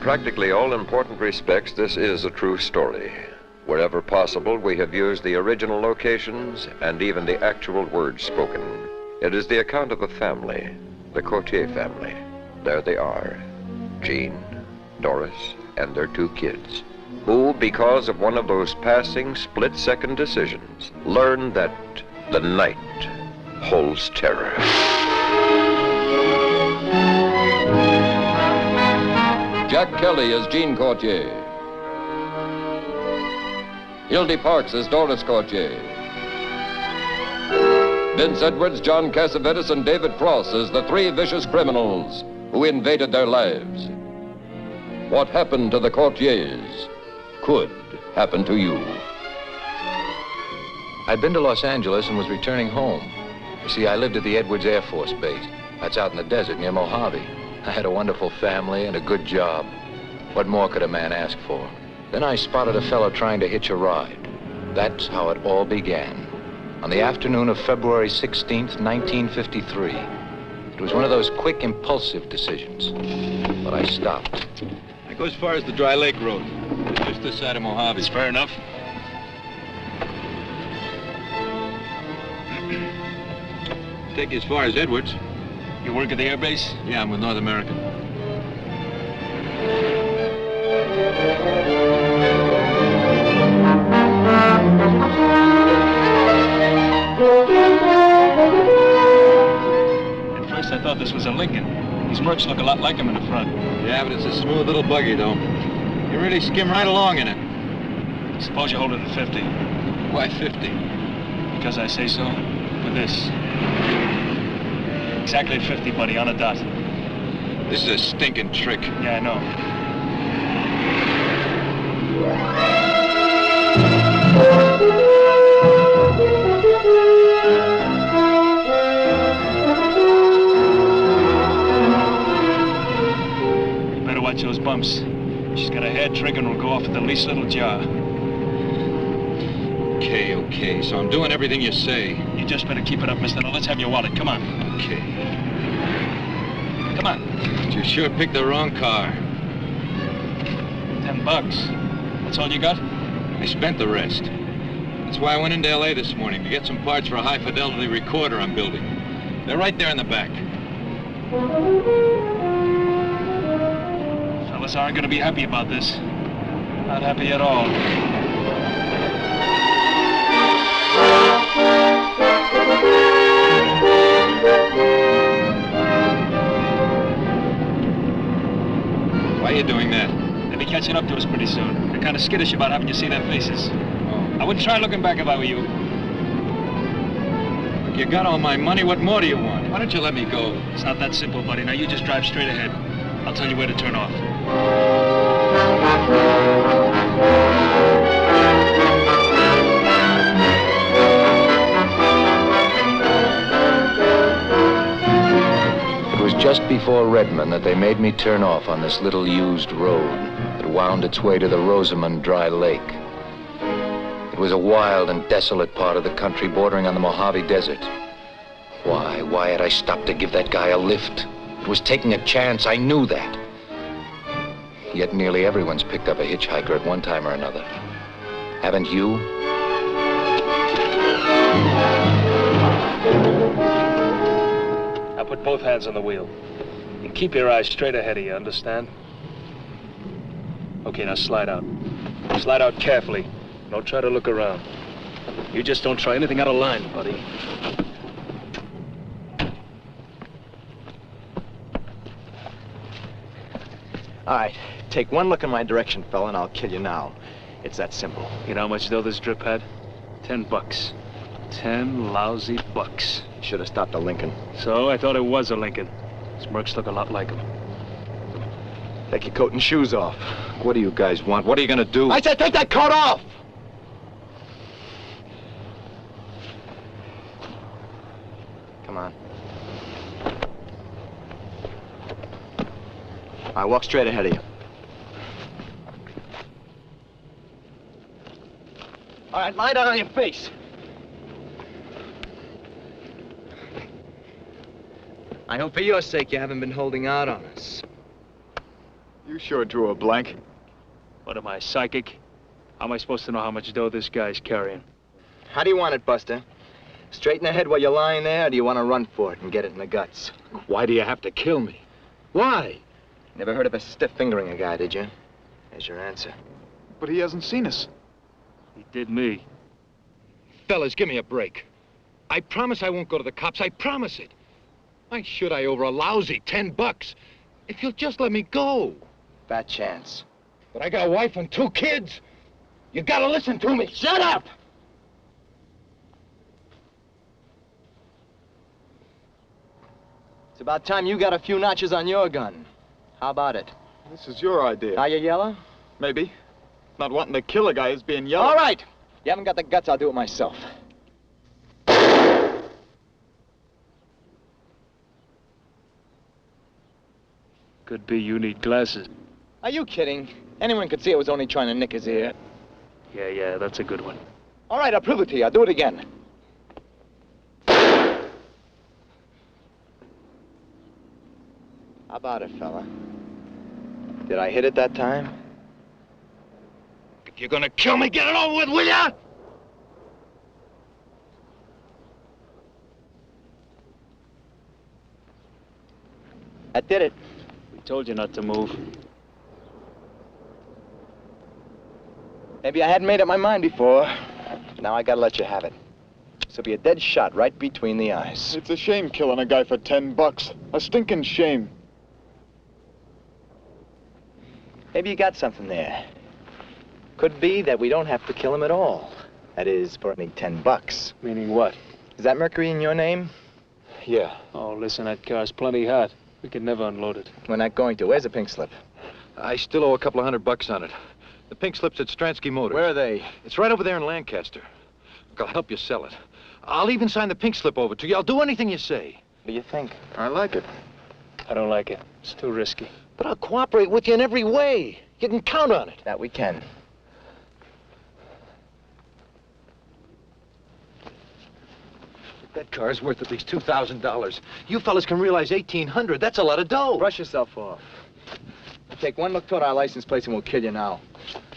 practically all important respects, this is a true story. Wherever possible, we have used the original locations and even the actual words spoken. It is the account of a family, the Courtier family. There they are, Jean, Doris, and their 2 kids, who, because of one of those passing split-second decisions, learned that the night holds terror. Jack Kelly as Jean Courtier. Hildy Parks as Doris Courtier. Vince Edwards, John Cassavetes, and David Cross as the 3 vicious criminals who invaded their lives. What happened to the Courtiers could happen to you. I'd been to Los Angeles and was returning home. You see, I lived at the Edwards Air Force Base. That's out in the desert near Mojave. I had a wonderful family and a good job. What more could a man ask for? Then I spotted a fellow trying to hitch a ride. That's how it all began. On the afternoon of February 16th, 1953. It was one of those quick, impulsive decisions. But I stopped. I go as far as the Dry Lake Road. Just this side of Mojave. It's fair enough. Take you as far as Edwards. You work at the airbase? Yeah, I'm with North American. At first I thought this was a Lincoln. These mercs look a lot like him in the front. Yeah, but it's a smooth little buggy, though. You really skim right along in it. Suppose you hold it at 50. Why 50? Because I say so. With this. Exactly at 50, buddy, on a dot. This is a stinking trick. Yeah, I know. You better watch those bumps. She's got a hair trigger and will go off at the least little jar. Okay, so I'm doing everything you say. You just better keep it up, mister. Now let's have your wallet. Come on. Okay. Come on. But you sure picked the wrong car. $10. That's all you got? I spent the rest. That's why I went into L.A. this morning to get some parts for a high-fidelity recorder I'm building. They're right there in the back. Fellas aren't going to be happy about this. Not happy at all. Why are you doing that? They'll be catching up to us pretty soon. They're kind of skittish about having you see their faces. Oh. I wouldn't try looking back if I were you. Look, you got all my money. What more do you want? Why don't you let me go? It's not that simple, buddy. Now you just drive straight ahead. I'll tell you where to turn off. It was just before Redmond that they made me turn off on this little used road that wound its way to the Rosamond Dry Lake. It was a wild and desolate part of the country bordering on the Mojave Desert. Why had I stopped to give that guy a lift? It was taking a chance, I knew that. Yet nearly everyone's picked up a hitchhiker at one time or another. Haven't you? Now put both hands on the wheel. And keep your eyes straight ahead of you, understand? Okay, now slide out. Slide out carefully. Don't try to look around. You just don't try anything out of line, buddy. All right, take one look in my direction, fella, and I'll kill you now. It's that simple. You know how much dough this drip had? $10. 10 lousy bucks. You should have stopped a Lincoln. So I thought it was a Lincoln. These mercs look a lot like him. Take your coat and shoes off. What do you guys want? What are you gonna do? I said take that coat off! Come on. All right, walk straight ahead of you. All right, lie down on your face. I hope for your sake you haven't been holding out on us. You You sure drew a blank. What am I, psychic? How am I supposed to know how much dough this guy's carrying? How do you want it, Buster? Straight in the head while you're lying there, or do you want to run for it and get it in the guts? Why do you have to kill me? Why? Never heard of a stiff fingering a guy, did you? There's your answer. But he hasn't seen us. He did me. Fellas, give me a break. I promise I won't go to the cops. I promise it. Why should I over a lousy $10? If you'll just let me go. Fat chance. But I got a wife and 2 kids. You gotta listen to me. Shut up! It's about time you got a few notches on your gun. How about it? This is your idea. Are you yellow? Maybe. Not wanting to kill a guy is being yellow. All right. You haven't got the guts, I'll do it myself. Could be you need glasses. Are you kidding? Anyone could see I was only trying to nick his ear. Yeah, that's a good one. All right, I'll prove it to you. I'll do it again. How about it, fella? Did I hit it that time? If you're gonna kill me, get it over with, will ya? That did it. We told you not to move. Maybe I hadn't made up my mind before. Now I gotta let you have it. This'll be a dead shot right between the eyes. It's a shame killing a guy for $10. A stinking shame. Maybe you got something there. Could be that we don't have to kill him at all. That is, for only $10. Meaning what? Is that Mercury in your name? Yeah. Oh, listen, that car's plenty hot. We could never unload it. We're not going to. Where's the pink slip? I still owe a couple of $100 on it. The pink slip's at Stransky Motors. Where are they? It's right over there in Lancaster. Look, I'll help you sell it. I'll even sign the pink slip over to you. I'll do anything you say. What do you think? I like it. I don't like it. It's too risky. But I'll cooperate with you in every way. You can count on it. That we can. That car's worth at least $2,000. You fellas can realize $1,800. That's a lot of dough. Brush yourself off. Take one look toward our license plates and we'll kill you now.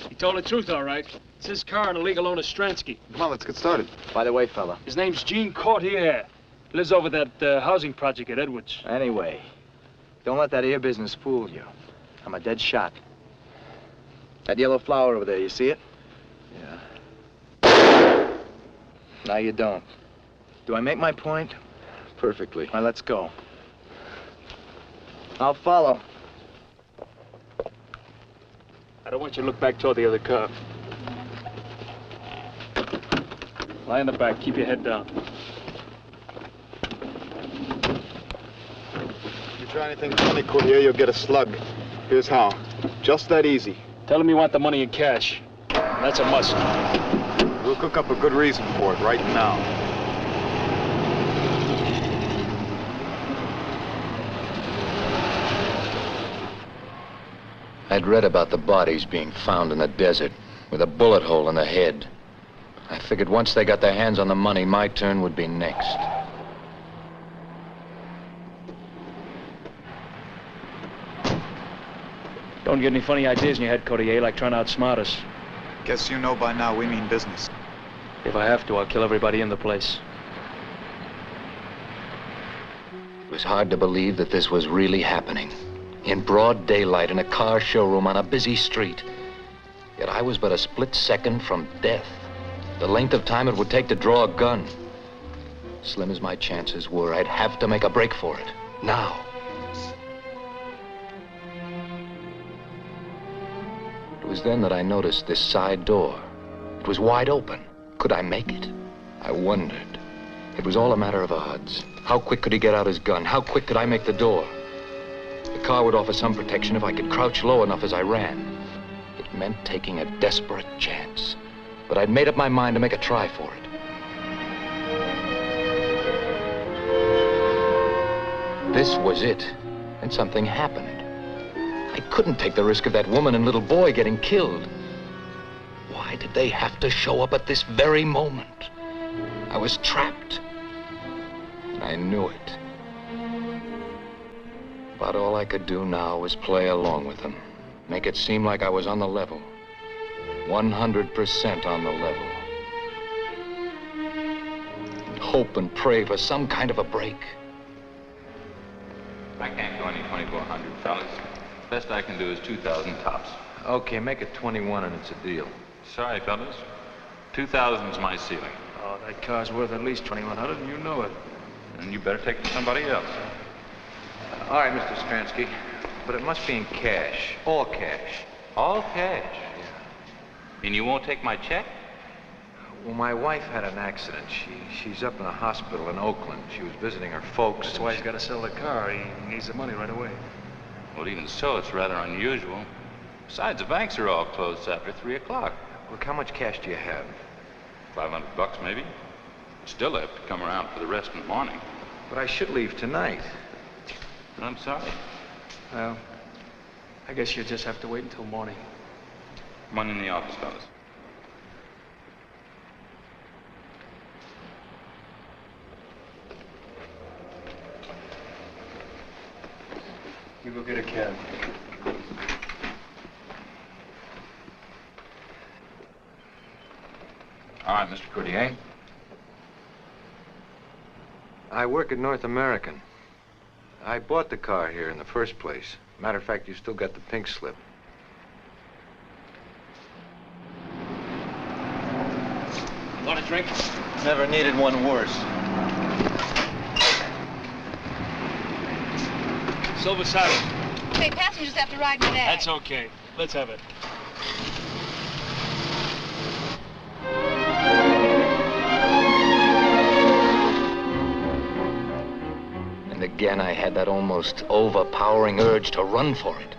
He told the truth, all right. It's his car and a legal owner, Stransky. Come on, let's get started. By the way, fella. His name's Gene Courtier. Lives over that housing project at Edwards. Anyway, don't let that ear business fool you. I'm a dead shot. That yellow flower over there, you see it? Yeah. Now you don't. Do I make my point? Perfectly. All right, let's go. I'll follow. I don't want you to look back toward the other car. Lie in the back. Keep your head down. If you try anything funny, Courtier, you'll get a slug. Here's how. Just that easy. Tell him you want the money in cash. That's a must. We'll cook up a good reason for it right now. I'd read about the bodies being found in the desert with a bullet hole in the head. I figured once they got their hands on the money, my turn would be next. Don't get any funny ideas in your head, Courtier, like trying to outsmart us. Guess you know by now we mean business. If I have to, I'll kill everybody in the place. It was hard to believe that this was really happening. In broad daylight, in a car showroom on a busy street. Yet I was but a split second from death. The length of time it would take to draw a gun. Slim as my chances were, I'd have to make a break for it. Now. It was then that I noticed this side door. It was wide open. Could I make it? I wondered. It was all a matter of odds. How quick could he get out his gun? How quick could I make the door? The car would offer some protection if I could crouch low enough as I ran. It meant taking a desperate chance. But I'd made up my mind to make a try for it. This was it. And something happened. I couldn't take the risk of that woman and little boy getting killed. Why did they have to show up at this very moment? I was trapped. And I knew it. But all I could do now was play along with them. Make it seem like I was on the level. 100% on the level. And hope and pray for some kind of a break. I can't go any 2,400, fellas. Best I can do is 2,000 tops. Okay, make it 21 and it's a deal. Sorry, fellas. 2,000's my ceiling. Oh, that car's worth at least 2,100, and you know it. And you better take it to somebody else. All right, Mr. Stransky, but it must be in cash. All cash. All cash. And you won't take my check? Well, my wife had an accident. She's up in a hospital in Oakland. She was visiting her folks. That's why he's got to sell the car. He needs the money right away. Well, even so, it's rather unusual. Besides, the banks are all closed after 3 o'clock. Look, how much cash do you have? $500 maybe. Still have to come around for the rest in the morning. But I should leave tonight. But I'm sorry. Well, I guess you'll just have to wait until morning. Come on in the office, fellas. You go get a cab. All right, Mr. Courtier. I work at North American. I bought the car here in the first place. Matter of fact, you still got the pink slip. Want a drink? Never needed one worse. Silver saddle. Hey, passengers have to ride me there. That's okay. Let's have it. And again, I had that almost overpowering urge to run for it.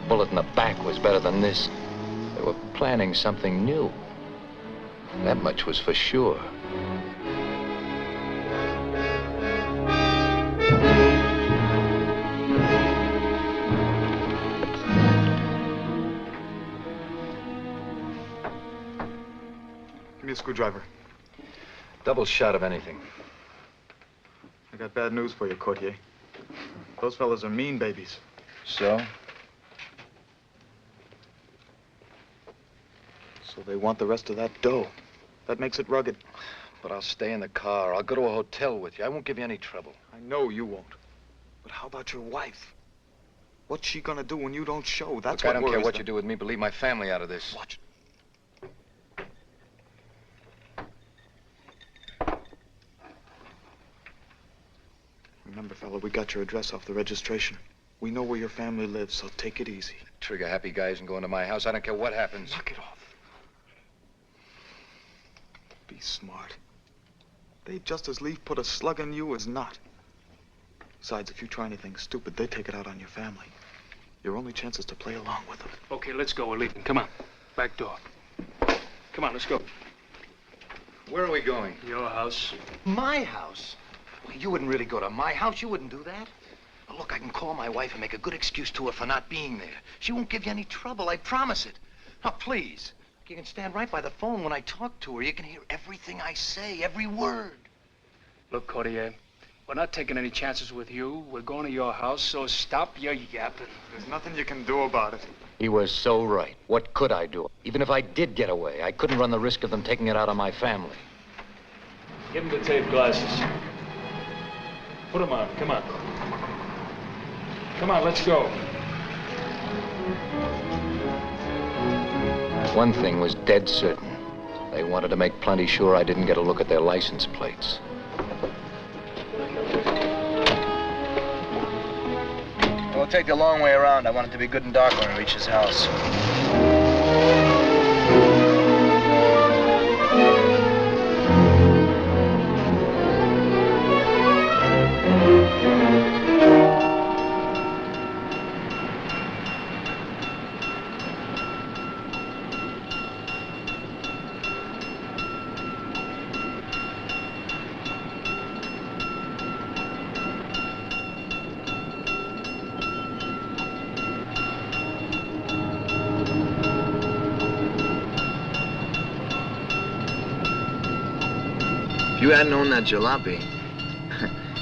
Bullet in the back was better than this. They were planning something new. That much was for sure. Give me a screwdriver. Double shot of anything. I got bad news for you, Courtier. Those fellas are mean babies. So? So they want the rest of that dough. That makes it rugged. But I'll stay in the car. I'll go to a hotel with you. I won't give you any trouble. I know you won't. But how about your wife? What's she gonna do when you don't show? That's Look, I what don't care worries what them. you do with me, but leave my family out of this. Watch it. Remember, fella, we got your address off the registration. We know where your family lives, so take it easy. Trigger-happy guys and go into my house. I don't care what happens. Knock it off. Be smart. They'd just as lief put a slug in you as not. Besides, if you try anything stupid, they take it out on your family. Your only chance is to play along with them. Okay, let's go. We're leaving. Come on. Back door. Come on, let's go. Where are we going? Your house. My house? Well, you wouldn't really go to my house. You wouldn't do that. Well, look, I can call my wife and make a good excuse to her for not being there. She won't give you any trouble. I promise it. Now, please. You can stand right by the phone when I talk to her. You can hear everything I say, every word. Look, Courtier, we're not taking any chances with you. We're going to your house, so stop your yapping. There's nothing you can do about it. He was so right. What could I do? Even if I did get away, I couldn't run the risk of them taking it out on my family. Give him the tape glasses. Put them on. Come on. Come on, let's go. One thing was dead certain. They wanted to make plenty sure I didn't get a look at their license plates. We'll take the long way around. I want it to be good and dark when we reach his house. If you hadn't owned that jalopy,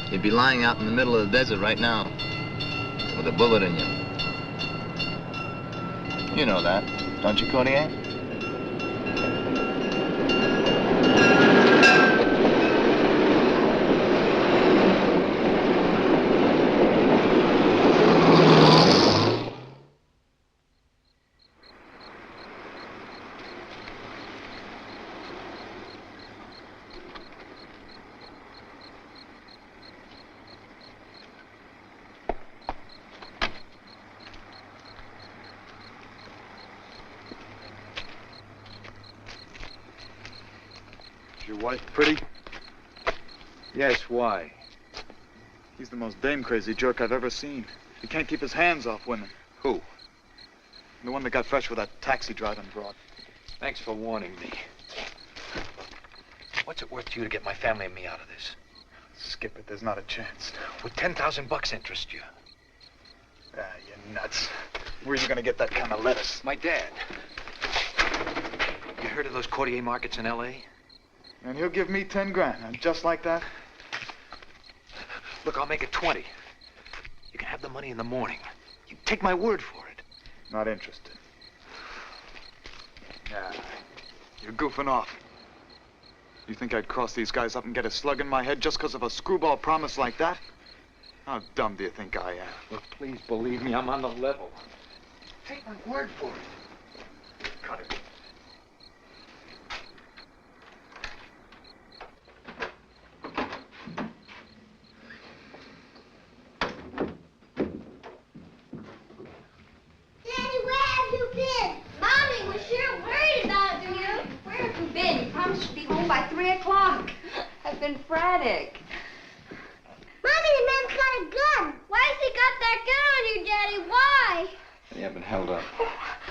you'd be lying out in the middle of the desert right now with a bullet in you. You know that, don't you, Cordier? Your wife pretty? Yes, why? He's the most dame-crazy jerk I've ever seen. He can't keep his hands off women. Who? The one that got fresh with that taxi driving broad. Thanks for warning me. What's it worth to you to get my family and me out of this? Skip it, there's not a chance. Would $10,000 interest you? Ah, you're nuts. Where are you gonna get that kind of lettuce? My dad. You heard of those Cordier markets in L.A.? And he'll give me 10 grand, and just like that? Look, I'll make it 20. You can have the money in the morning. You take my word for it. Not interested. Nah, you're goofing off. You think I'd cross these guys up and get a slug in my head just because of a screwball promise like that? How dumb do you think I am? Look, please believe me, I'm on the level. Take my word for it. Cut it. By 3 o'clock. I've been frantic. Mommy, the man's got a gun. Why has he got that gun on you, Daddy? Why? You haven't held up.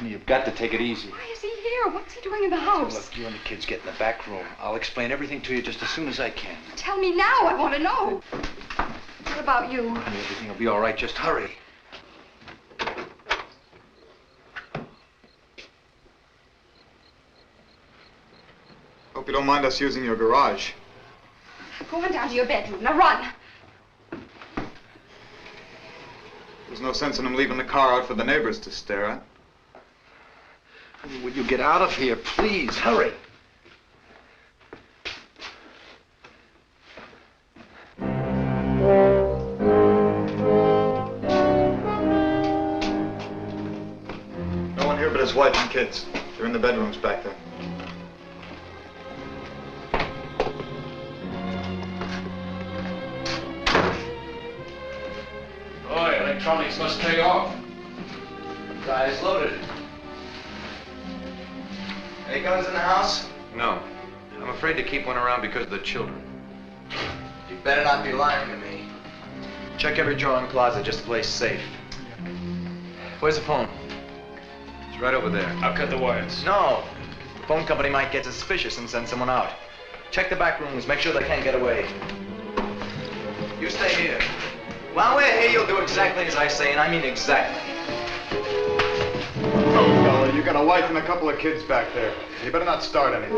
You've got to take it easy. Why is he here? What's he doing in the house? Look, you and the kids get in the back room. I'll explain everything to you just as soon as I can. Tell me now. I want to know. What about you? Honey, everything will be all right. Just hurry. Hope you don't mind us using your garage. Go on down to your bedroom. Now run. There's no sense in him leaving the car out for the neighbors to stare at. Honey, will you get out of here, please? Hurry. No one here but his wife and kids. They're in the bedrooms back there. Electronics must pay off. Guy's loaded. Any guns in the house? No. I'm afraid to keep one around because of the children. You better not be lying to me. Check every drawer and closet just to play safe. Where's the phone? It's right over there. I'll cut the wires. No. The phone company might get suspicious and send someone out. Check the back rooms. Make sure they can't get away. You stay here. While we're here, you'll do exactly as I say, and I mean exactly. Oh, fella, you got a wife and a couple of kids back there. You better not start anything.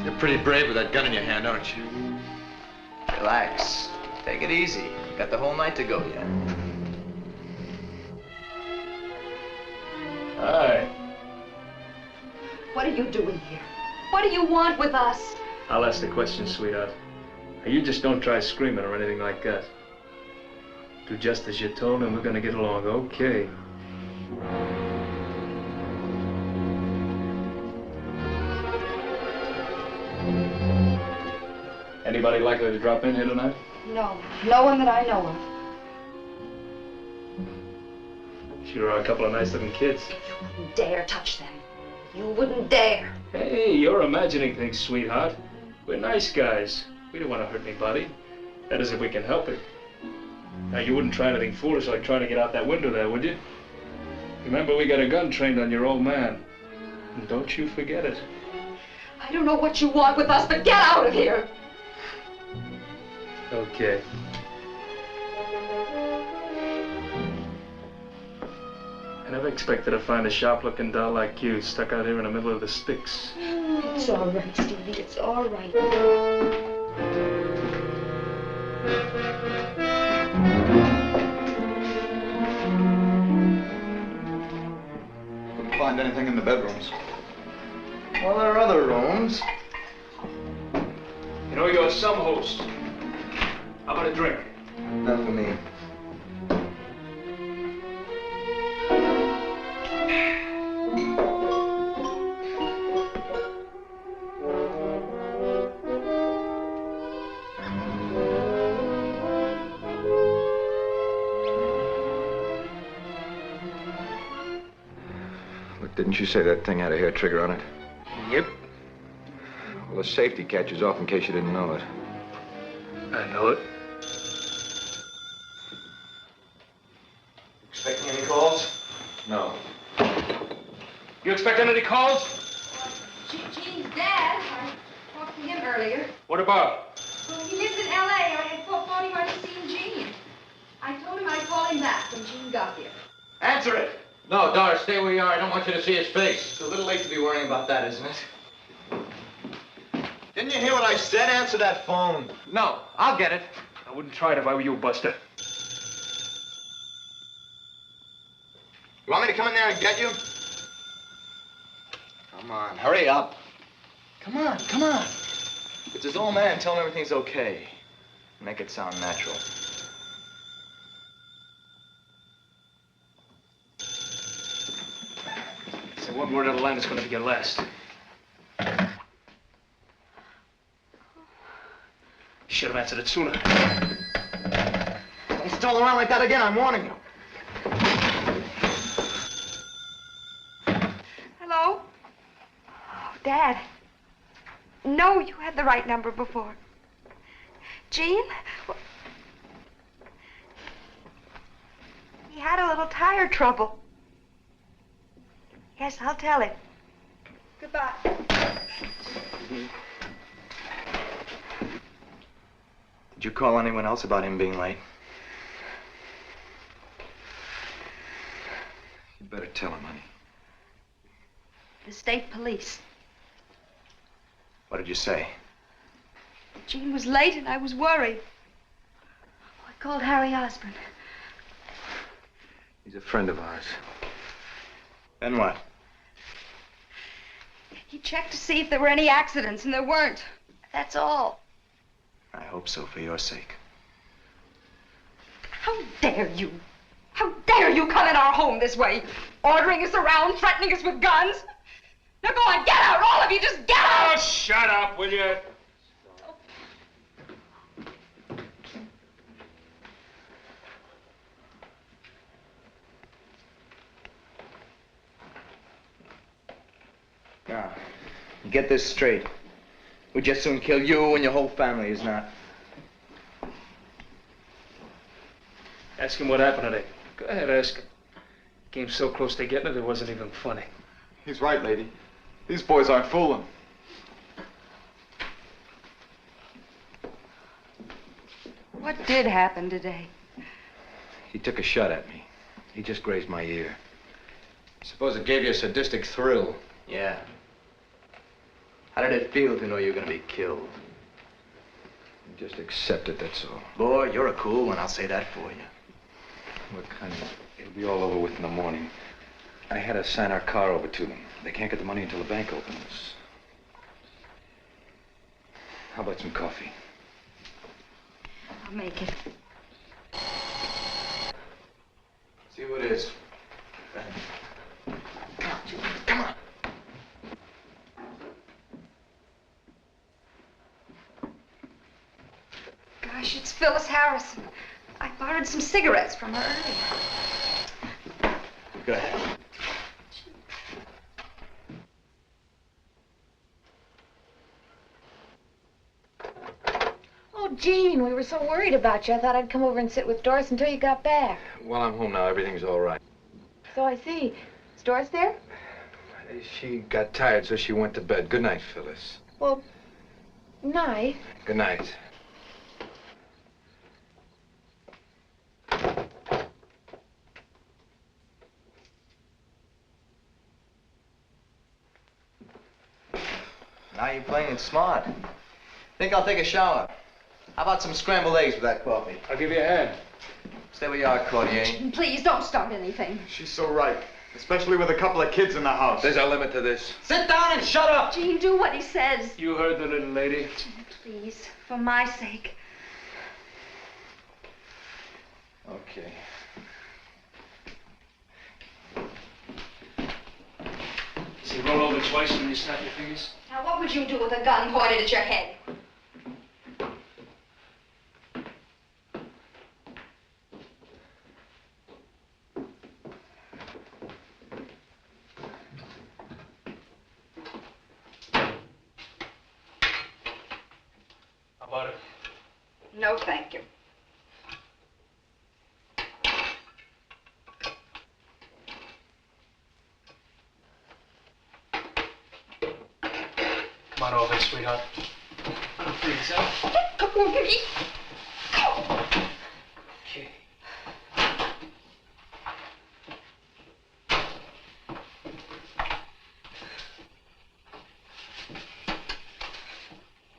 You're pretty brave with that gun in your hand, aren't you? Relax. Take it easy. Got the whole night to go yet. Hi. What are you doing here? What do you want with us? I'll ask the question, sweetheart. You just don't try screaming or anything like that. Do just as you're told and we're gonna get along, okay? Anybody likely to drop in here tonight? No. No one that I know of. Sure are a couple of nice-looking kids. You wouldn't dare touch them. You wouldn't dare. Hey, you're imagining things, sweetheart. We're nice guys. We don't want to hurt anybody. That is, if we can help it. Now, you wouldn't try anything foolish like trying to get out that window there, would you? Remember, we got a gun trained on your old man. And don't you forget it. I don't know what you want with us, but get out of here. Okay. I never expected to find a sharp-looking doll like you stuck out here in the middle of the sticks. It's all right, Stevie. It's all right. Couldn't find anything in the bedrooms. Well, there are other rooms. You know, you're some host. How about a drink? Not for me. Look, didn't you say that thing had a hair trigger on it? Yep. Well, the safety catch is off in case you didn't know it. I know it. Expecting any calls? No. You expecting any calls? Gene's dad. I talked to him earlier. What about? Well, he lives in L.A. I had phoned him when he seen Gene. I told him I'd call him back when Gene got here. Answer it! No, Doris, stay where you are. I don't want you to see his face. It's a little late to be worrying about that, isn't it? Didn't you hear what I said? Answer that phone. No, I'll get it. I wouldn't try it if I were you, Buster. You want me to come in there and get you? Come on, hurry up. Come on, come on. It's his old man. Tell him everything's okay. Make it sound natural. So one word out of line is going to be your last. You should have answered it sooner. Don't stall around like that again, I'm warning you. Hello? Oh, Dad. No, you had the right number before. Gene? He had a little tire trouble. Yes, I'll tell him. Goodbye. Did you call anyone else about him being late? You better tell him, honey. The state police. What did you say? Gene was late and I was worried. I called Harry Osborne. He's a friend of ours. Then what? He checked to see if there were any accidents, and there weren't. That's all. I hope so, for your sake. How dare you? How dare you come in our home this way? Ordering us around, threatening us with guns? Now go on, get out, all of you, just get out! Oh, shut up, will you? Now, you get this straight. We'd just soon kill you and your whole family is not. Ask him what happened today. Go ahead, ask him. Came so close to getting it, it wasn't even funny. He's right, lady. These boys aren't fooling. What did happen today? He took a shot at me. He just grazed my ear. Suppose it gave you a sadistic thrill. Yeah. How did it feel to know you were going to be killed? Just accept it, that's all. Boy, you're a cool one, I'll say that for you. Look, honey, it'll be all over with in the morning. I had to sign our car over to them. They can't get the money until the bank opens. How about some coffee? I'll make it. See who it is. Come on. Gosh, it's Phyllis Harrison. I borrowed some cigarettes from her earlier. Go ahead. Oh, Gene, we were so worried about you. I thought I'd come over and sit with Doris until you got back. Well, I'm home now. Everything's all right. So I see. Is Doris there? She got tired, so she went to bed. Good night, Phyllis. Well, night. Good night. Now you're playing it smart. Think I'll take a shower. How about some scrambled eggs with that coffee? I'll give you a hand. Stay where you are, Cordier. Please don't start anything. She's so right. Especially with a couple of kids in the house. There's a limit to this. Sit down and shut up! Gene, do what he says. You heard the little lady. Gene, please, for my sake. Okay. See, roll over twice when you snap your fingers. Now, what would you do with a gun pointed at your head? How about it? No, thank you. Come on over, sweetheart. Please, huh? Come on, baby. Okay.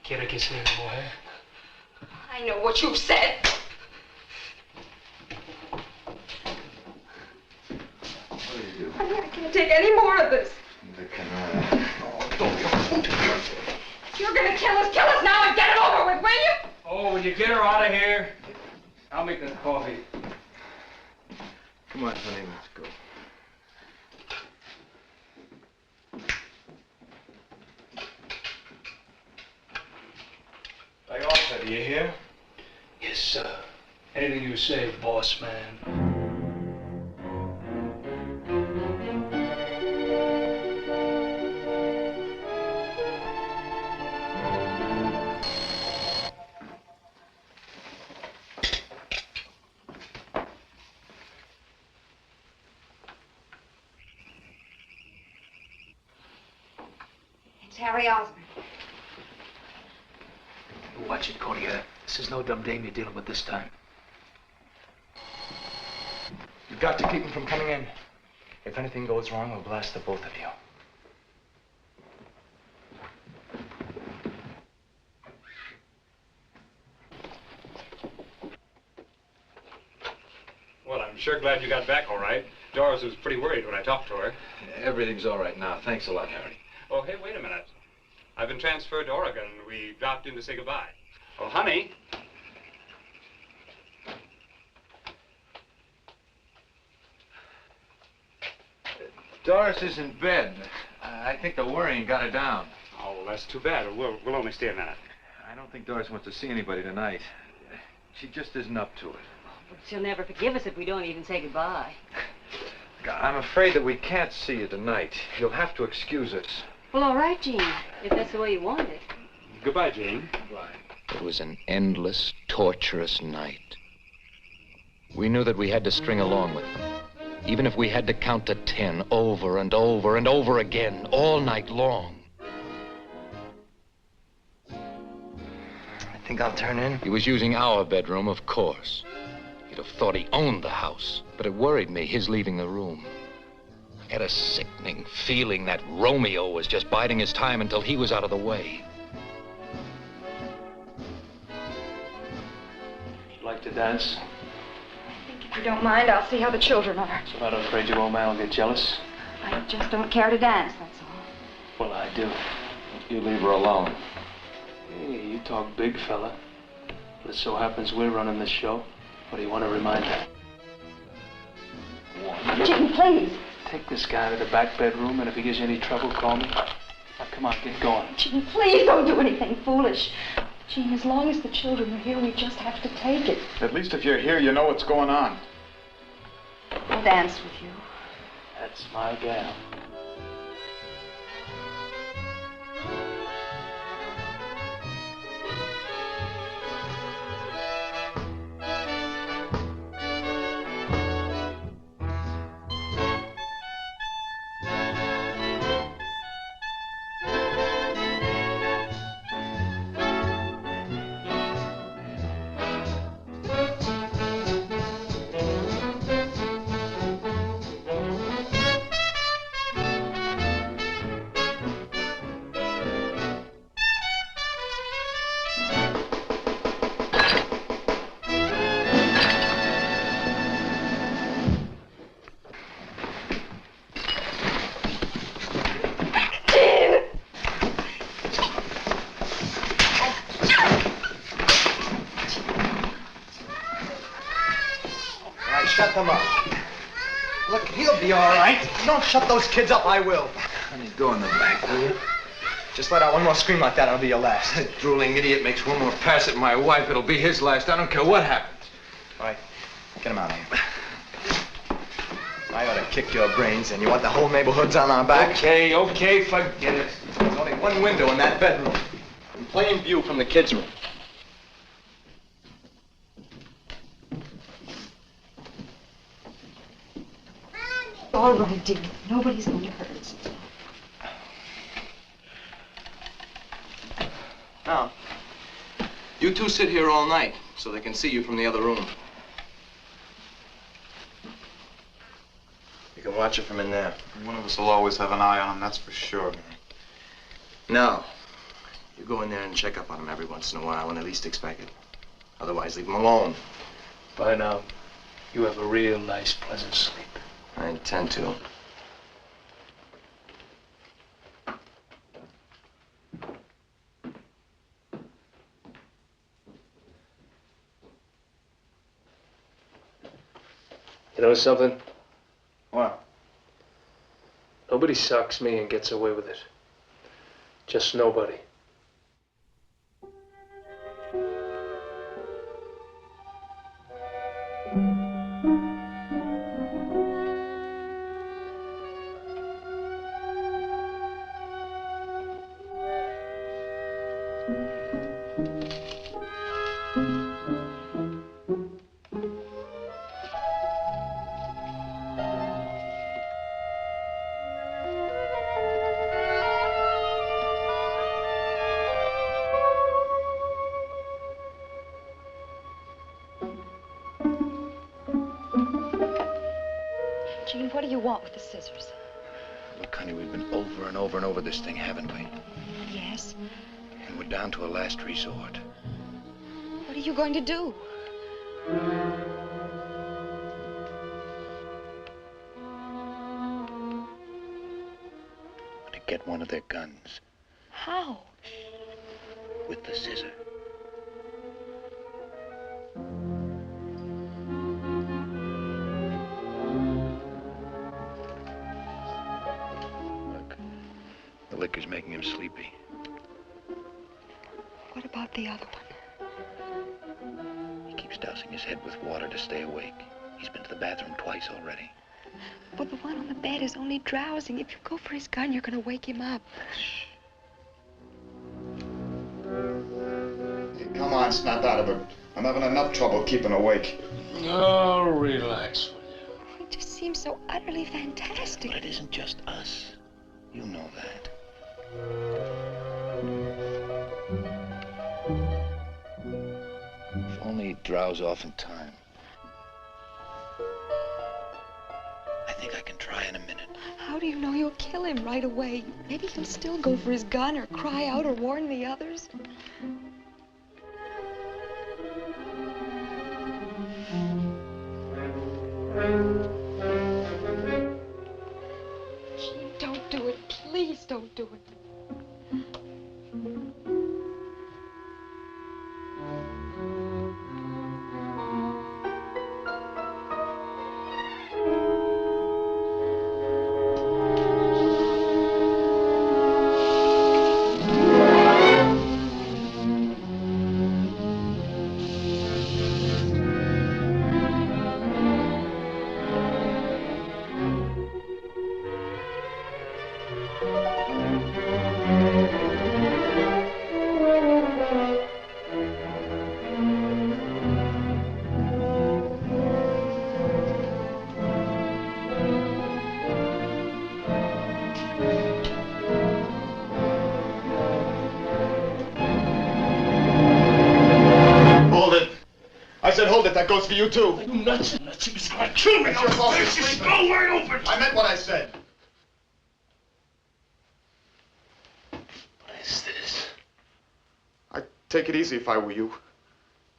Quiero que sea mi mujer. I know what you've said. What do you do? I can't take any more of this. The canal. You're gonna kill us now and get it over with, will you? Oh, when you get her out of here, I'll make the coffee. Come on, honey, let's go. Lay off it, do you hear? Yes, sir. Anything you say, boss man. It's Harry Osborn. Watch it, Cordier. This is no dumb dame you're dealing with this time. You've got to keep him from coming in. If anything goes wrong, we'll blast the both of you. Well, I'm sure glad you got back all right. Doris was pretty worried when I talked to her. Everything's all right now. Thanks a lot, Harry. Oh, hey, wait a minute. I've been transferred to Oregon. We dropped in to say goodbye. Oh, honey. Doris is in bed. I think the worrying got her down. Oh, well, that's too bad. We'll only stay a minute. I don't think Doris wants to see anybody tonight. She just isn't up to it. But she'll never forgive us if we don't even say goodbye. I'm afraid that we can't see you tonight. You'll have to excuse us. Well, all right, Gene, if that's the way you want it. Goodbye, Jane. Goodbye. It was an endless, torturous night. We knew that we had to string along with them. Even if we had to count to 10 over and over and over again, all night long. I think I'll turn in. He was using our bedroom, of course. He'd have thought he owned the house, but it worried me, his leaving the room. I had a sickening feeling that Romeo was just biding his time until he was out of the way. You like to dance? If you don't mind, I'll see how the children are. So I'm not afraid your old man will get jealous. I just don't care to dance, that's all. Well, I do. You leave her alone. Hey, you talk big, fella. But it so happens we're running this show. What do you want to remind her? Gene, please. Take this guy to the back bedroom, and if he gives you any trouble, call me. Now, come on, get going. Gene, please don't do anything foolish. Gene, as long as the children are here, we just have to take it. At least if you're here, you know what's going on. I'll dance with you. That's my gal. him up. Look, he'll be all right. If you don't shut those kids up, I will. Honey, go in the back, will you? Just let out one more scream like that, and it'll be your last. That drooling idiot makes one more pass at my wife. It'll be his last. I don't care what happens. All right, get him out of here. I ought to kick your brains in. You want the whole neighborhood's on our back? Okay, forget it. There's only one window in that bedroom. In plain view from the kids' room. All right, dear. Nobody's going to hurt us. Now, you two sit here all night so they can see you from the other room. You can watch it from in there. One of us will always have an eye on him, that's for sure. Now, you go in there and check up on them every once in a while when they least expect it. Otherwise, leave them alone. By now, you have a real nice, pleasant sleep. I intend to. You know something? What? Nobody socks me and gets away with it. Just nobody. Gene, what do you want with the scissors? Look, honey, we've been over and over and over this thing, haven't we? Yes. And we're down to a last resort. What are you going to do? To get one of their guns How? with the scissor. Look, the liquor's making him sleepy. What about the other one? He keeps dousing his head with water to stay awake. He's been to the bathroom twice already. But the one on the bed is only drowsing. If you go for his gun, you're going to wake him up. Hey, come on, snap out of it. I'm having enough trouble keeping awake. Oh, relax. It just seems so utterly fantastic. But it isn't just us. You know that. If only he'd drowse off in time. I think I can try in a minute. How do you know you'll kill him right away? Maybe he'll still go for his gun or cry out or warn the others. Gene, don't do it. Please don't do it. Hold it. I said hold it, that goes for you too. Are you nuts? Nuts? He was going to kill me. You're falling Face is asleep. skull wide open. I meant what I said. What is this? I'd take it easy if I were you.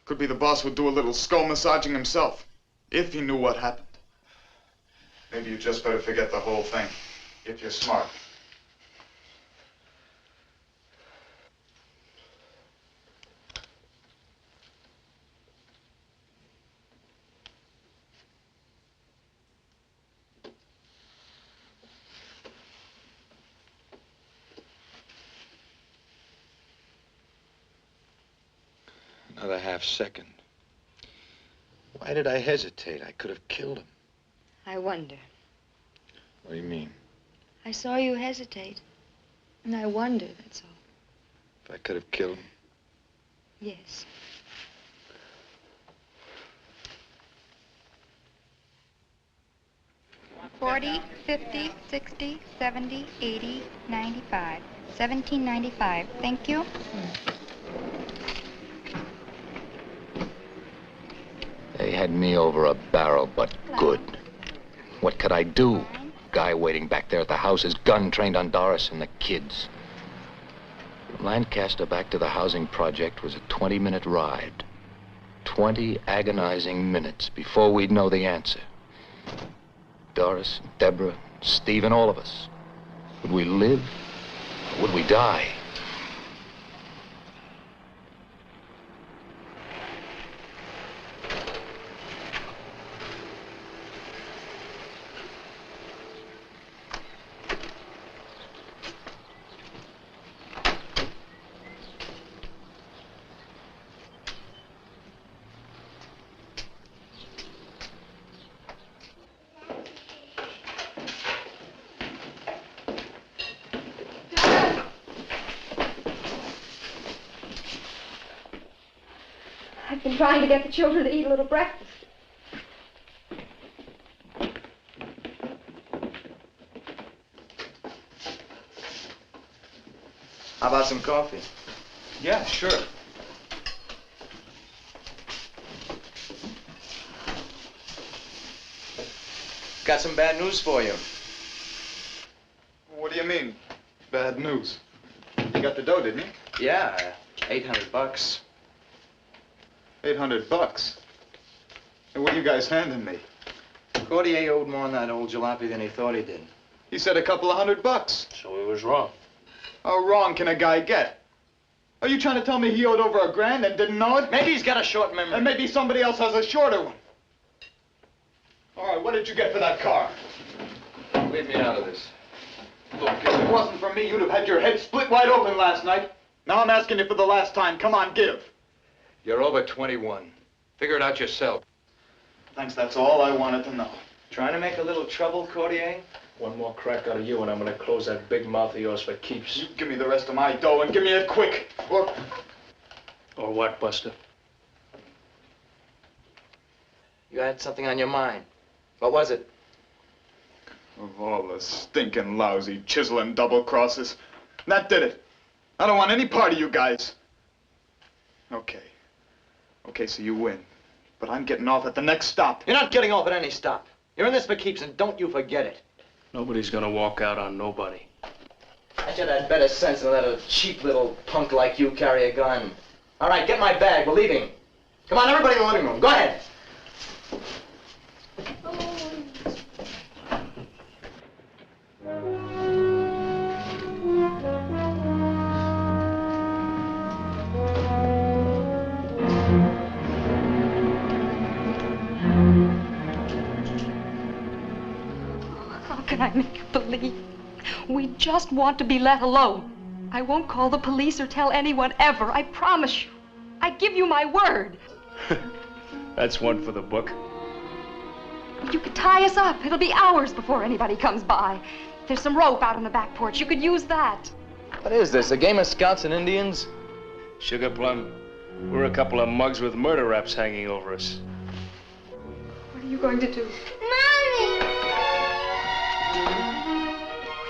Could be the boss would do a little skull massaging himself, if he knew what happened. Maybe you just better forget the whole thing, if you're smart. Another half second. Why did I hesitate? I could have killed him. I wonder. What do you mean? I saw you hesitate. And I wonder, that's all. If I could have killed him? Yes. $40, $50, $60, $70, $80, $95. $17.95. Thank you. They had me over a barrel, but good. What could I do? Guy waiting back there at the house, his gun trained on Doris and the kids. From Lancaster back to the housing project was a 20-minute ride. 20 agonizing minutes before we'd know the answer. Doris, Deborah, Steve, and all of us. Would we live or would we die? I've been trying to get the children to eat a little breakfast. How about some coffee? Yeah, sure. Got some bad news for you. What do you mean, bad news? You got the dough, didn't you? Yeah, $800. $800. And what are you guys handing me? Cordier owed more on that old jalopy than he thought he did. He said a couple of $100. So he was wrong. How wrong can a guy get? Are you trying to tell me he owed over $1,000 and didn't know it? Maybe he's got a short memory. And maybe somebody else has a shorter one. All right, what did you get for that car? Leave me out of this. Look, if it wasn't for me, you'd have had your head split wide open last night. Now I'm asking you for the last time. Come on, give. You're over 21. Figure it out yourself. Thanks, that's all I wanted to know. Trying to make a little trouble, Cordier? One more crack out of you and I'm gonna close that big mouth of yours for keeps. You give me the rest of my dough and give me it quick. Or what, Buster? You had something on your mind. What was it? Of all the stinking, lousy, chiseling double crosses. That did it. I don't want any part of you guys. Okay. Okay, so you win. But I'm getting off at the next stop. You're not getting off at any stop. You're in this for keeps, and don't you forget it. Nobody's gonna walk out on nobody. I should have had better sense than let a cheap little punk like you carry a gun. All right, get my bag. We're leaving. Come on, everybody in the living room. Go ahead. How can I make you believe? We just want to be let alone. I won't call the police or tell anyone ever. I promise you. I give you my word. That's one for the book. You could tie us up. It'll be hours before anybody comes by. There's some rope out on the back porch. You could use that. What is this, a game of Scouts and Indians? Sugar Plum, we're a couple of mugs with murder raps hanging over us. What are you going to do? Mommy!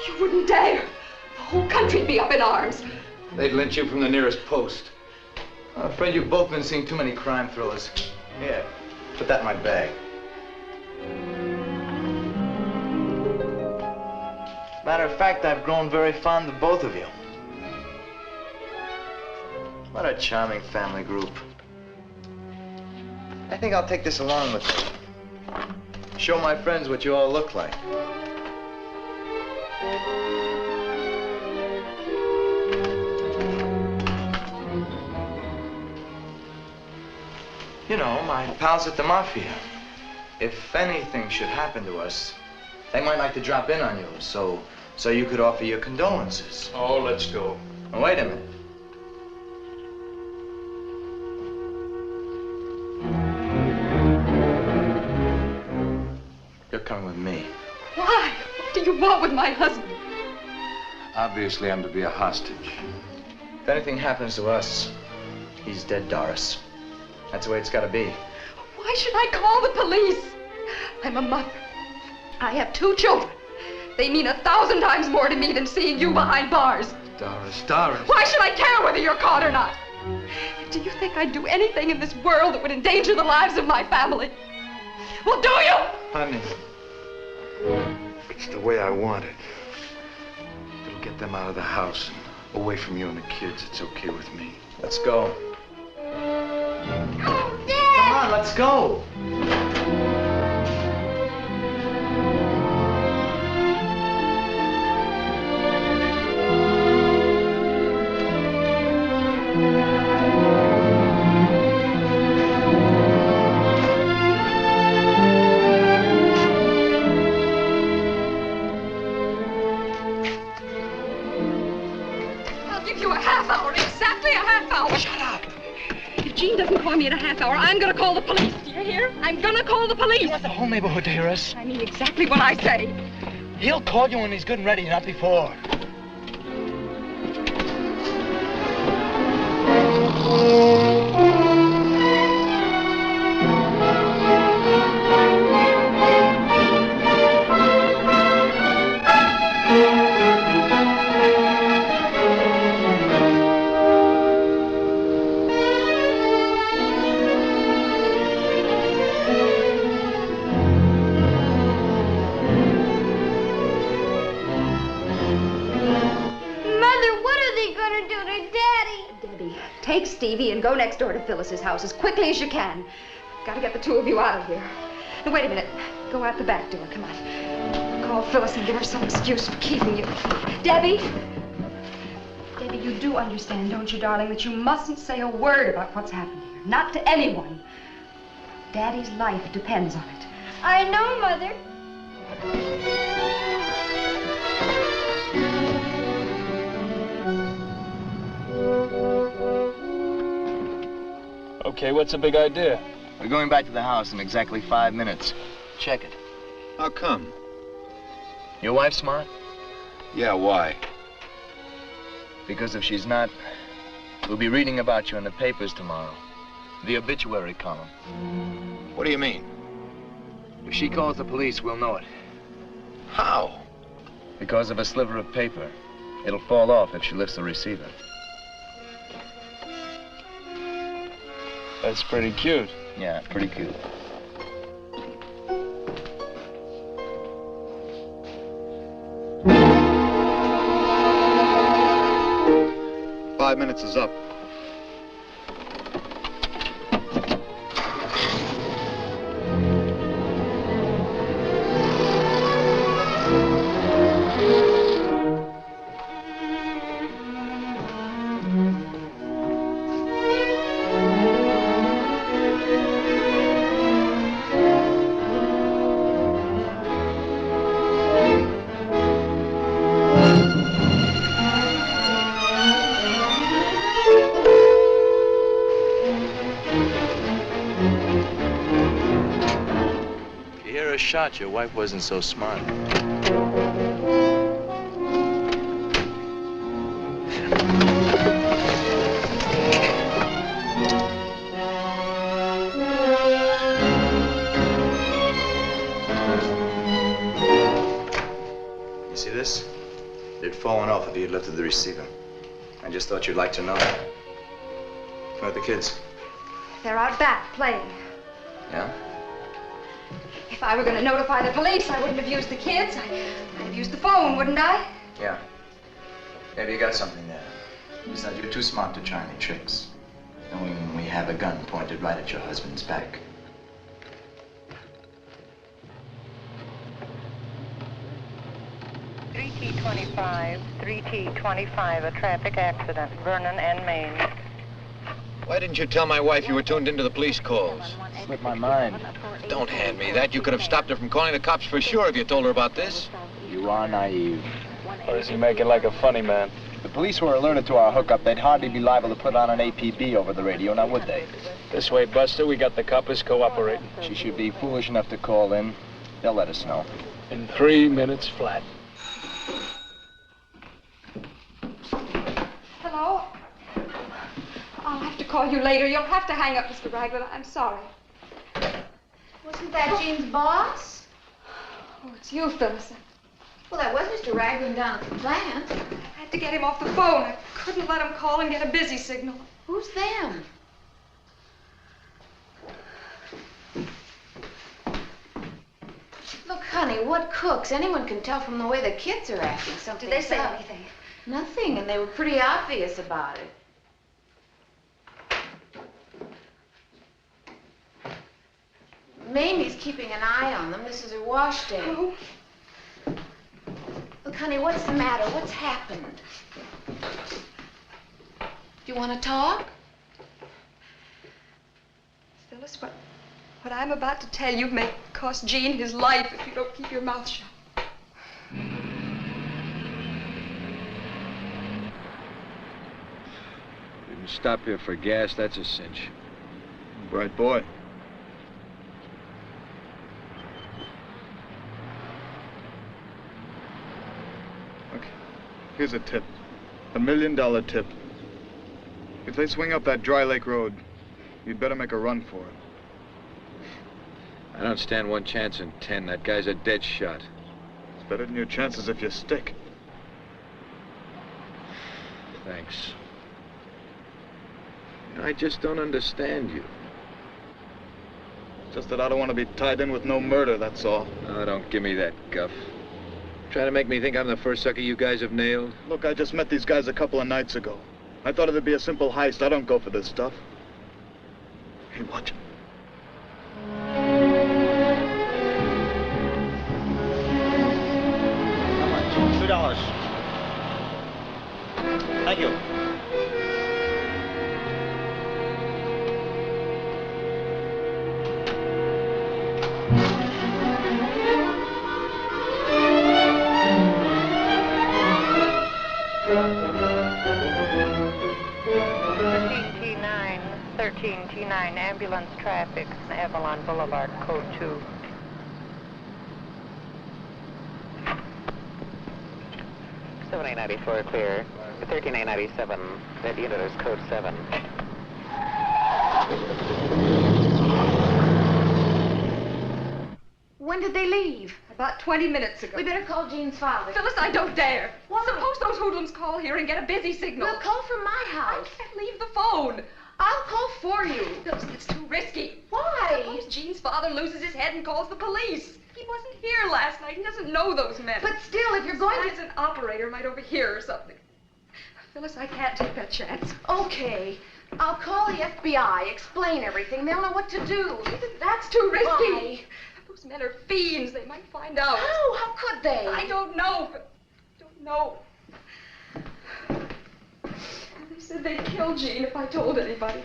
You wouldn't dare. The whole country'd be up in arms. They'd lynch you from the nearest post. I'm afraid you've both been seeing too many crime thrillers. Here, put that in my bag. Matter of fact, I've grown very fond of both of you. What a charming family group. I think I'll take this along with me. Show my friends what you all look like. You know, my pals at the Mafia. If anything should happen to us, they might like to drop in on you, so you could offer your condolences. Oh, let's go. Now, wait a minute. Why? What do you want with my husband? Obviously, I'm to be a hostage. If anything happens to us, he's dead, Doris. That's the way it's got to be. Why should I call the police? I'm a mother. I have 2 children. They mean 1,000 times more to me than seeing you behind bars. Doris. Why should I care whether you're caught or not? Do you think I'd do anything in this world that would endanger the lives of my family? Well, do you? Honey, it's the way I want it. It'll get them out of the house, away from you and the kids. It's okay with me. Let's go. Oh, Dad! Come on, let's go. I'll give you a half hour, exactly a half hour. Shut up. If Jean doesn't call me in a half hour, I'm gonna call the police. Do you hear? I'm gonna call the police. You want the whole neighborhood to hear us? I mean exactly what I say. He'll call you when he's good and ready, not before. Take Stevie and go next door to Phyllis's house as quickly as you can. Gotta get the 2 of you out of here. Now, wait a minute. Go out the back door. Come on. Call Phyllis and give her some excuse for keeping you. Debbie? Debbie, you do understand, don't you, darling, that you mustn't say a word about what's happened here. Not to anyone. Daddy's life depends on it. I know, Mother. Okay, what's the big idea? We're going back to the house in exactly 5 minutes. Check it. How come? Your wife smart? Yeah, why? Because if she's not, we'll be reading about you in the papers tomorrow. The obituary column. What do you mean? If she calls the police, we'll know it. How? Because of a sliver of paper. It'll fall off if she lifts the receiver. That's pretty cute. Yeah, pretty cute. Five minutes is up. Shot, your wife wasn't so smart. You see this? It'd fallen off if you had lifted the receiver. I just thought you'd like to know. Where are the kids? They're out back playing. Yeah? If I were going to notify the police, I wouldn't have used the kids. I'd have used the phone, wouldn't I? Yeah. Maybe you got something there. Besides, you're too smart to try any tricks. Knowing we have a gun pointed right at your husband's back. T25, 3T25, a traffic accident, Vernon and Maine. Why didn't you tell my wife you were tuned into the police calls? Slipped my mind. Don't hand me that. You could have stopped her from calling the cops for sure if you told her about this. You are naive. Or is he making like a funny man? The police were alerted to our hookup. They'd hardly be liable to put on an APB over the radio, now would they? This way, Buster, we got the coppers cooperating. She should be foolish enough to call in. They'll let us know. In 3 minutes flat. Hello? I'll have to call you later. You'll have to hang up, Mr. Raglan. I'm sorry. Wasn't that Jean's boss? Oh, it's you, Phyllis. Well, that was Mr. Raglan down at the plant. I had to get him off the phone. I couldn't let him call and get a busy signal. Who's them? Look, honey, what cooks? Anyone can tell from the way the kids are acting. Something. Did they say anything? Nothing, and they were pretty obvious about it. Mamie's keeping an eye on them. This is her wash day. Oh. Look, honey, what's the matter? What's happened? Do you want to talk? Phyllis, what I'm about to tell you may cost Gene his life if you don't keep your mouth shut. Didn't stop here for gas, that's a cinch. Bright boy. Look, here's a tip. $1 million tip. If they swing up that Dry Lake Road, you'd better make a run for it. I don't stand one chance in 10. That guy's a dead shot. It's better than your chances if you stick. Thanks. I just don't understand you. Just that I don't want to be tied in with no murder, that's all. Oh, don't give me that guff. Trying to make me think I'm the first sucker you guys have nailed? Look, I just met these guys a couple of nights ago. I thought it'd be a simple heist. I don't go for this stuff. Hey, watch it. How much? $2. Thank you. T9 ambulance traffic, Avalon Boulevard, code 2. $7,894 clear. $13,897. That unit is code 7. When did they leave? About 20 minutes ago. We better call Jean's father. Phyllis, I don't dare. Why? Suppose those hoodlums call here and get a busy signal. We'll call from my house. I can't leave the phone. I'll call for you. Phyllis, it's too risky. Why? Suppose Gene's father loses his head and calls the police. He wasn't here last night. He doesn't know those men. But still, if you're going to... As an operator might overhear or something. Phyllis, I can't take that chance. Okay. I'll call the FBI, explain everything. They'll know what to do. That's too risky. Why? Those men are fiends. They might find out. How? How could they? I don't know. I don't know. They said they'd kill Gene if I told anybody.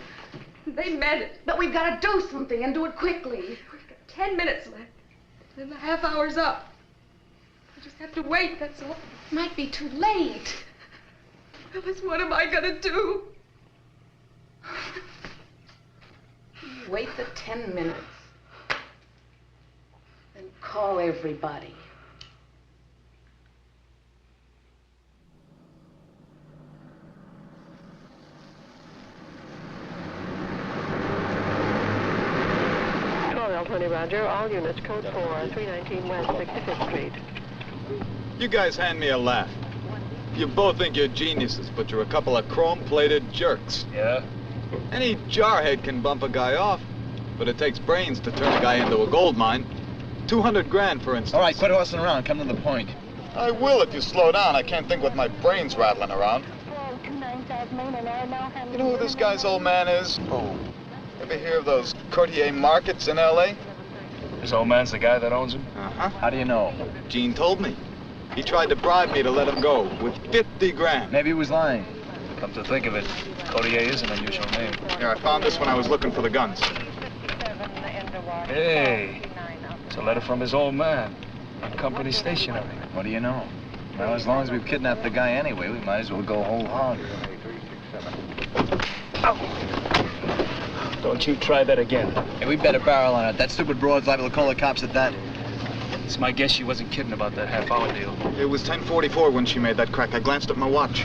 They meant it. But we've got to do something and do it quickly. We've got 10 minutes left. Then the half hour's up. I just have to wait, that's all. Might be too late. Phyllis, what am I gonna do? Wait the 10 minutes. Then call everybody. L'Oreal 20 Roger, all units code 4, 319 West 65th Street. You guys hand me a laugh. You both think you're geniuses, but you're a couple of chrome-plated jerks. Yeah? Any jarhead can bump a guy off, but it takes brains to turn a guy into a gold mine. 200 grand, for instance. All right, quit horsing around. Come to the point. I will if you slow down. I can't think with my brains rattling around. You know who this guy's old man is? Oh. Ever hear of those Cartier markets in L.A.? This old man's the guy that owns him? Uh-huh. How do you know? Gene told me. He tried to bribe me to let him go with 50 grand. Maybe he was lying. Come to think of it, Cartier is an unusual name. Yeah, I found this when I was looking for the guns. Hey, it's a letter from his old man. On company stationery. What do you know? Well, as long as we've kidnapped the guy anyway, we might as well go whole hog. Don't you try that again. Hey, we better barrel on it. That stupid broad's liable to call the cops at that. It's my guess she wasn't kidding about that half-hour deal. It was 10:44 when she made that crack. I glanced at my watch.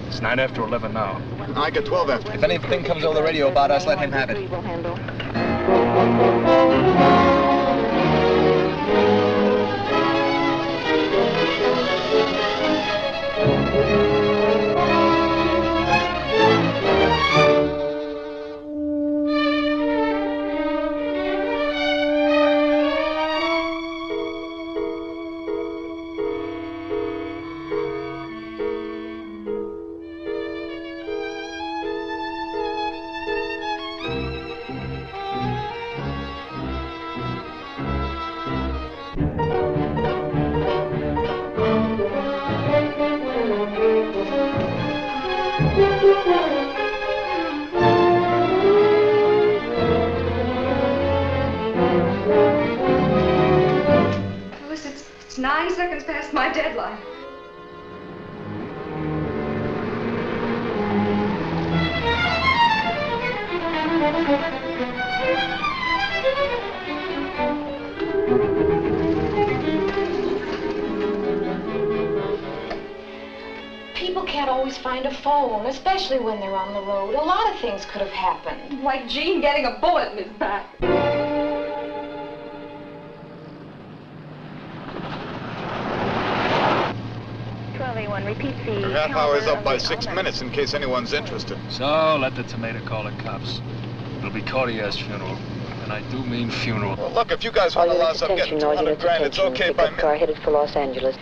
It's 9 after 11 now. I get 12 after. If anything comes over the radio about us, let him have it. Phyllis, it's 9 seconds past my deadline. People can't always find a phone, especially when they're on the road. A lot of things could have happened. Like Jean getting a bullet in his back. Repeat the Her half hour's up by 6 minutes in case anyone's interested. So, let the tomato call the cops. It'll be Cortier's funeral. And I do mean funeral. Well, look, if you guys want to allow some getting 200 grand, it's okay by me. Car headed for Los Angeles.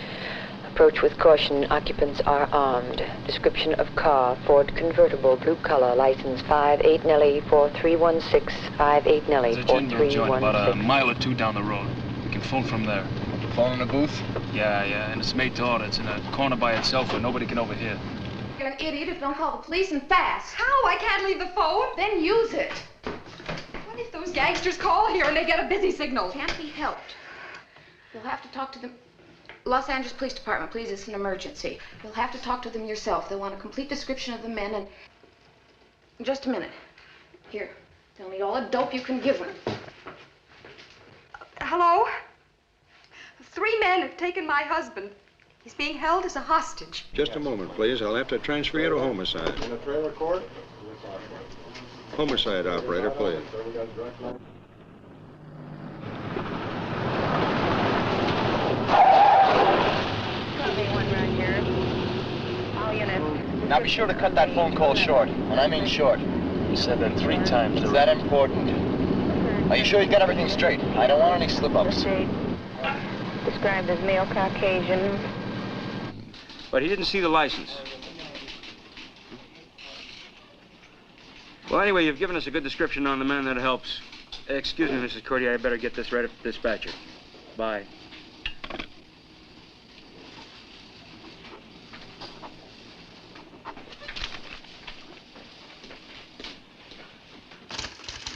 Approach with caution. Occupants are armed. Description of car: Ford convertible, blue color. License 58 Nelly 4316. 58 Nelly There's a gin joint about a 4316. mile or two down the road. We can phone from there. Phone in the booth? Yeah, and it's made to order. It's in a corner by itself where nobody can overhear. You're an idiot if you don't call the police and fast. How? I can't leave the phone. Then use it. What if those gangsters call here and they get a busy signal? Can't be helped. You'll have to talk to them. Los Angeles Police Department, please. It's an emergency. You'll have to talk to them yourself. They'll want a complete description of the men and... Just a minute. Here. They'll need all the dope you can give them. Hello? 3 men have taken my husband. He's being held as a hostage. Just a moment, please. I'll have to transfer you to homicide. In the trailer court? Homicide operator, please. Now be sure to cut that phone call short, and I mean short. He said that 3 times. Is that important? Are you sure he's got everything straight? I don't want any slip-ups. Described as male Caucasian. But he didn't see the license. Well, anyway, you've given us a good description on the man. That helps. Excuse me, Mrs. Cordier, I better get this right up to dispatcher. Bye.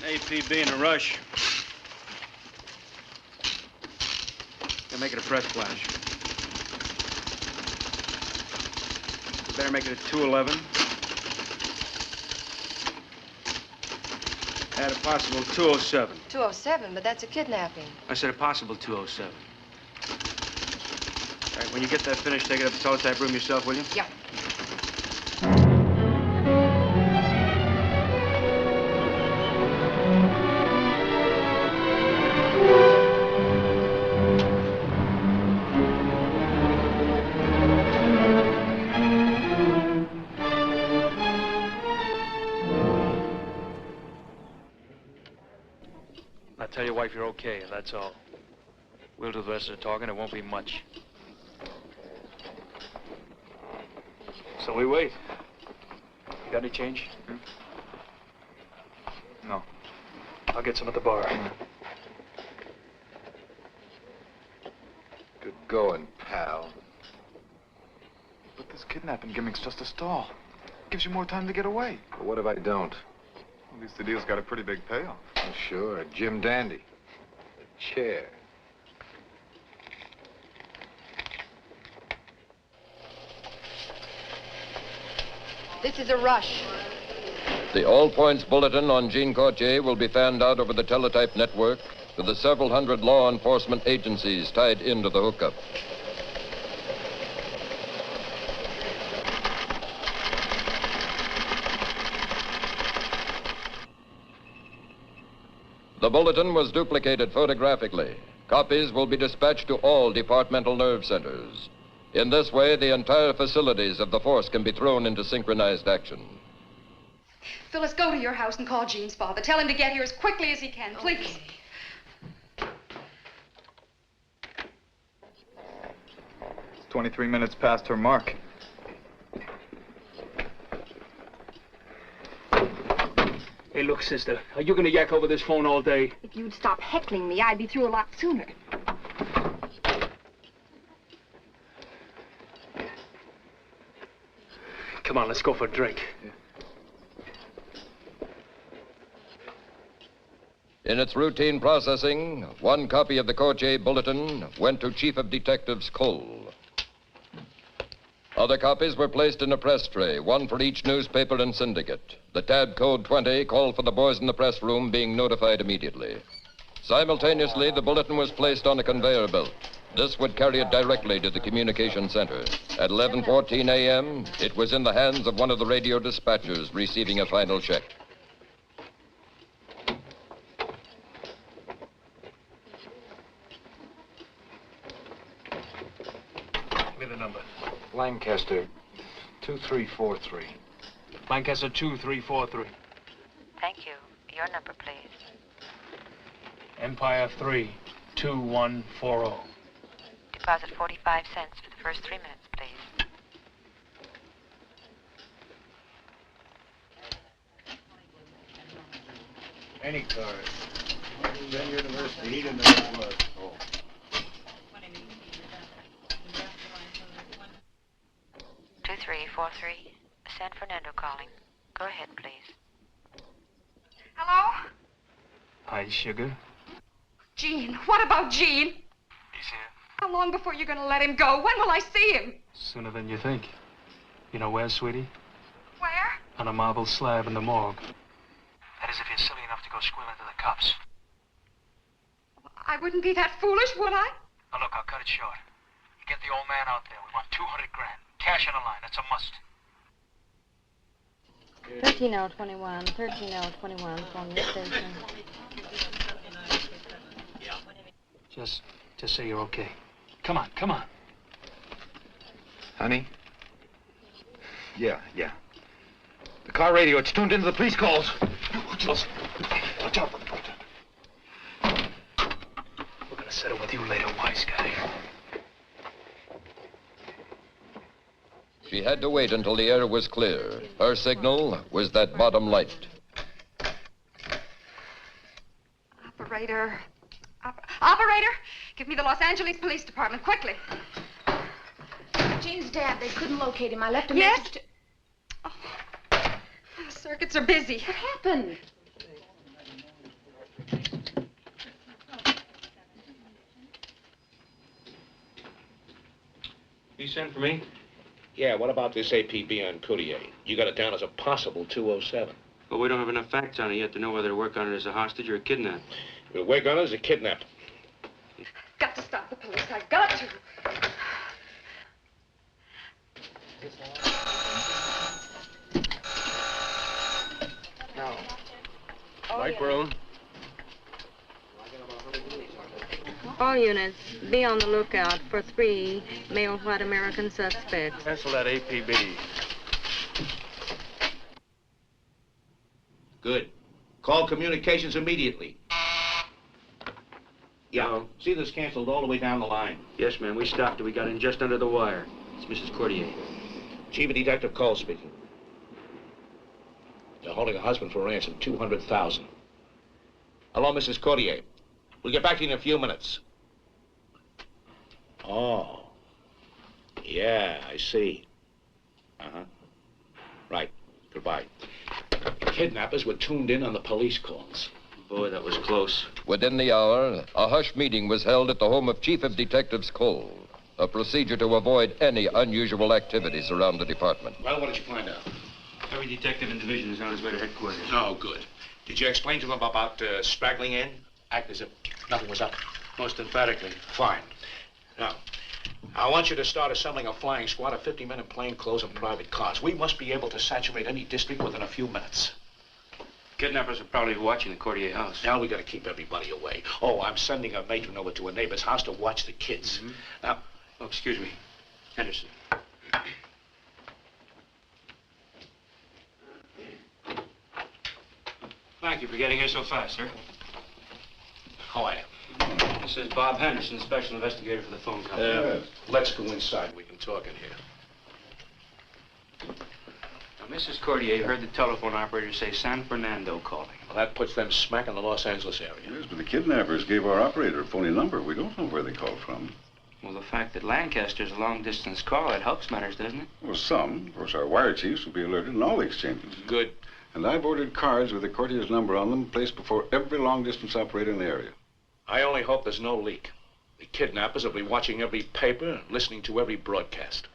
APB in a rush. Gonna make it a press flash. We better make it at 211. Add a possible 207. 207, but that's a kidnapping. I said a possible 207. All right, when you get that finished, take it up to the teletype room yourself, will you? Yeah. Tell your wife you're okay, and that's all. We'll do the rest of the talking. It won't be much. So we wait. You got any change? No. I'll get some at the bar. Good going, pal. But this kidnapping gimmick's just a stall. Gives you more time to get away. But what if I don't? At least the deal's got a pretty big payoff. Oh, sure, Jim Dandy. A chair. This is a rush. The All Points Bulletin on Jean Cortier will be fanned out over the teletype network to the several hundred law enforcement agencies tied into the hookup. The bulletin was duplicated photographically. Copies will be dispatched to all departmental nerve centers. In this way, the entire facilities of the force can be thrown into synchronized action. Phyllis, go to your house and call Jean's father. Tell him to get here as quickly as he can, please. It's 23 minutes past her mark. Hey, look, sister, are you gonna yak over this phone all day? If you'd stop heckling me, I'd be through a lot sooner. Come on, let's go for a drink. In its routine processing, one copy of the Courtier Bulletin went to Chief of Detectives Cole. Other copies were placed in a press tray, one for each newspaper and syndicate. The tab code 20 called for the boys in the press room being notified immediately. Simultaneously, the bulletin was placed on a conveyor belt. This would carry it directly to the communication center. At 11:14 a.m., it was in the hands of one of the radio dispatchers receiving a final check. Give me the number. Lancaster, 2343. Lancaster 2343. Thank you. Your number, please. Empire 32140. Deposit 45 cents for the first 3 minutes, please. Any card. Penn University, he didn't know what it was. Oh. Two, 343. San Fernando calling. Go ahead, please. Hello? Hi, sugar. Jean. What about Jean? He's here. How long before you're going to let him go? When will I see him? Sooner than you think. You know where, sweetie? Where? On a marble slab in the morgue. That is if you're silly enough to go squeal into the cops. I wouldn't be that foolish, would I? Now, look, I'll cut it short. You get the old man out there. We want 200 grand. Cash on the line. That's a must. 13021, 13021, phone your station. Just say you're okay. Come on, come on. Honey? Yeah. The car radio, it's tuned into the police calls. Watch out. We're gonna settle with you later, wise guy. She had to wait until the air was clear. Her signal was that bottom light. Operator. Operator, give me the Los Angeles Police Department, quickly. Jean's dad, they couldn't locate him. I left a Yes? message to... Oh, the circuits are busy. What happened? You sent for me? Yeah, what about this APB on Courtier? You got it down as a possible 207. Well, we don't have enough facts on it yet to know whether to work on it as a hostage or a kidnap. We'll work on it as a kidnap. Got to stop the police. I've got to. No. Right room. All units, be on the lookout for 3 male white American suspects. Cancel that APB. Good. Call communications immediately. Yeah, see this canceled all the way down the line. Yes, ma'am. We stopped it. We got in just under the wire. It's Mrs. Courtier. Chief of Detective Cole speaking. They're holding a husband for ransom, 200,000. Hello, Mrs. Courtier. We'll get back to you in a few minutes. Oh. Yeah, I see. Uh-huh. Right. Goodbye. Kidnappers were tuned in on the police calls. Boy, that was close. Within the hour, a hush meeting was held at the home of Chief of Detectives Cole, a procedure to avoid any unusual activities around the department. Well, what did you find out? Every detective in division is on his way to headquarters. Oh, good. Did you explain to them about straggling in? Act as if Nothing was up. Most emphatically. Fine. Now, I want you to start assembling a flying squad of 50 men in plain clothes and private cars. We must be able to saturate any district within a few minutes. Kidnappers are probably watching the Cordier house. Now we got to keep everybody away. Oh, I'm sending a matron over to a neighbor's house to watch the kids. Now, oh, excuse me, Henderson. Thank you for getting here so fast, sir. How are you? This is Bob Henderson, special investigator for the phone company. Let's go inside. We can talk in here. Now, Mrs. Cordier heard the telephone operator say San Fernando calling. Well, that puts them smack in the Los Angeles area. Yes, but the kidnappers gave our operator a phony number. We don't know where they called from. Well, the fact that Lancaster's a long-distance call, it helps matters, doesn't it? Well, some. Of course, our wire chiefs will be alerted in all the exchanges. Good. And I've ordered cards with the Cortier's number on them placed before every long-distance operator in the area. I only hope there's no leak. The kidnappers will be watching every paper, listening to every broadcast.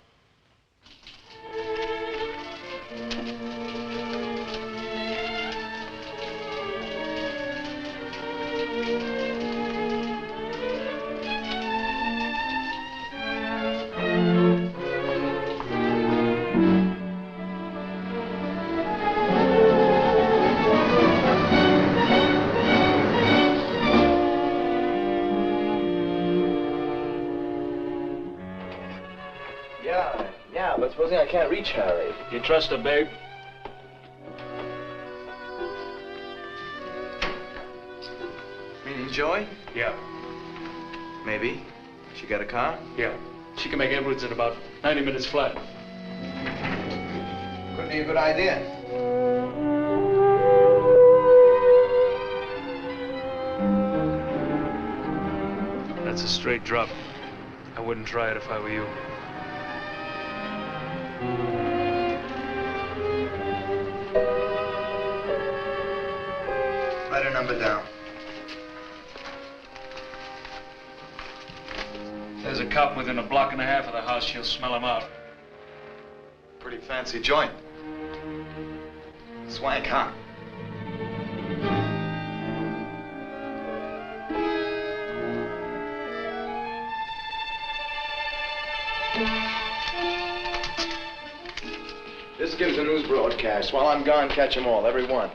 Yeah, but supposing I can't reach Harry. You trust her, babe? Meaning Joy? Yeah. Maybe. She got a car? Yeah. She can make Edwards in about 90 minutes flat. Could be a good idea. That's a straight drop. I wouldn't try it if I were you. Write her number down. There's a cop within a block and a half of the house. She'll smell him out. Pretty fancy joint. Swank, huh? This gives a news broadcast. While I'm gone, catch them all, every one.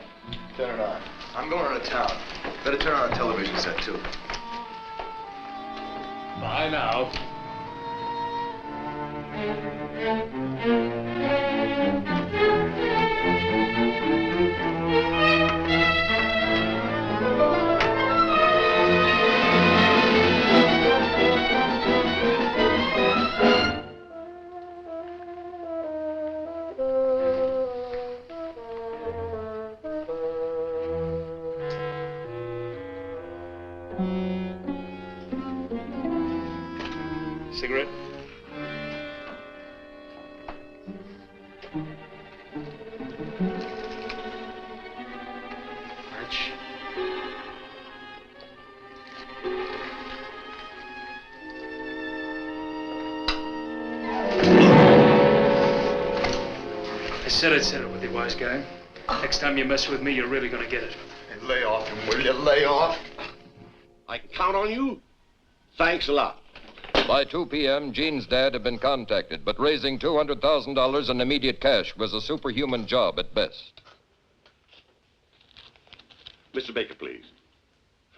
Turn it on. I'm going out of town. Better turn on the television set, too. Bye now. Cigarette? March. I said I'd settle with you, wise guy. Next time you mess with me, you're really gonna get it. And lay off him, will you? Lay off? I can count on you. Thanks a lot. By 2 p.m., Jean's dad had been contacted, but raising $200,000 in immediate cash was a superhuman job at best. Mr. Baker, please.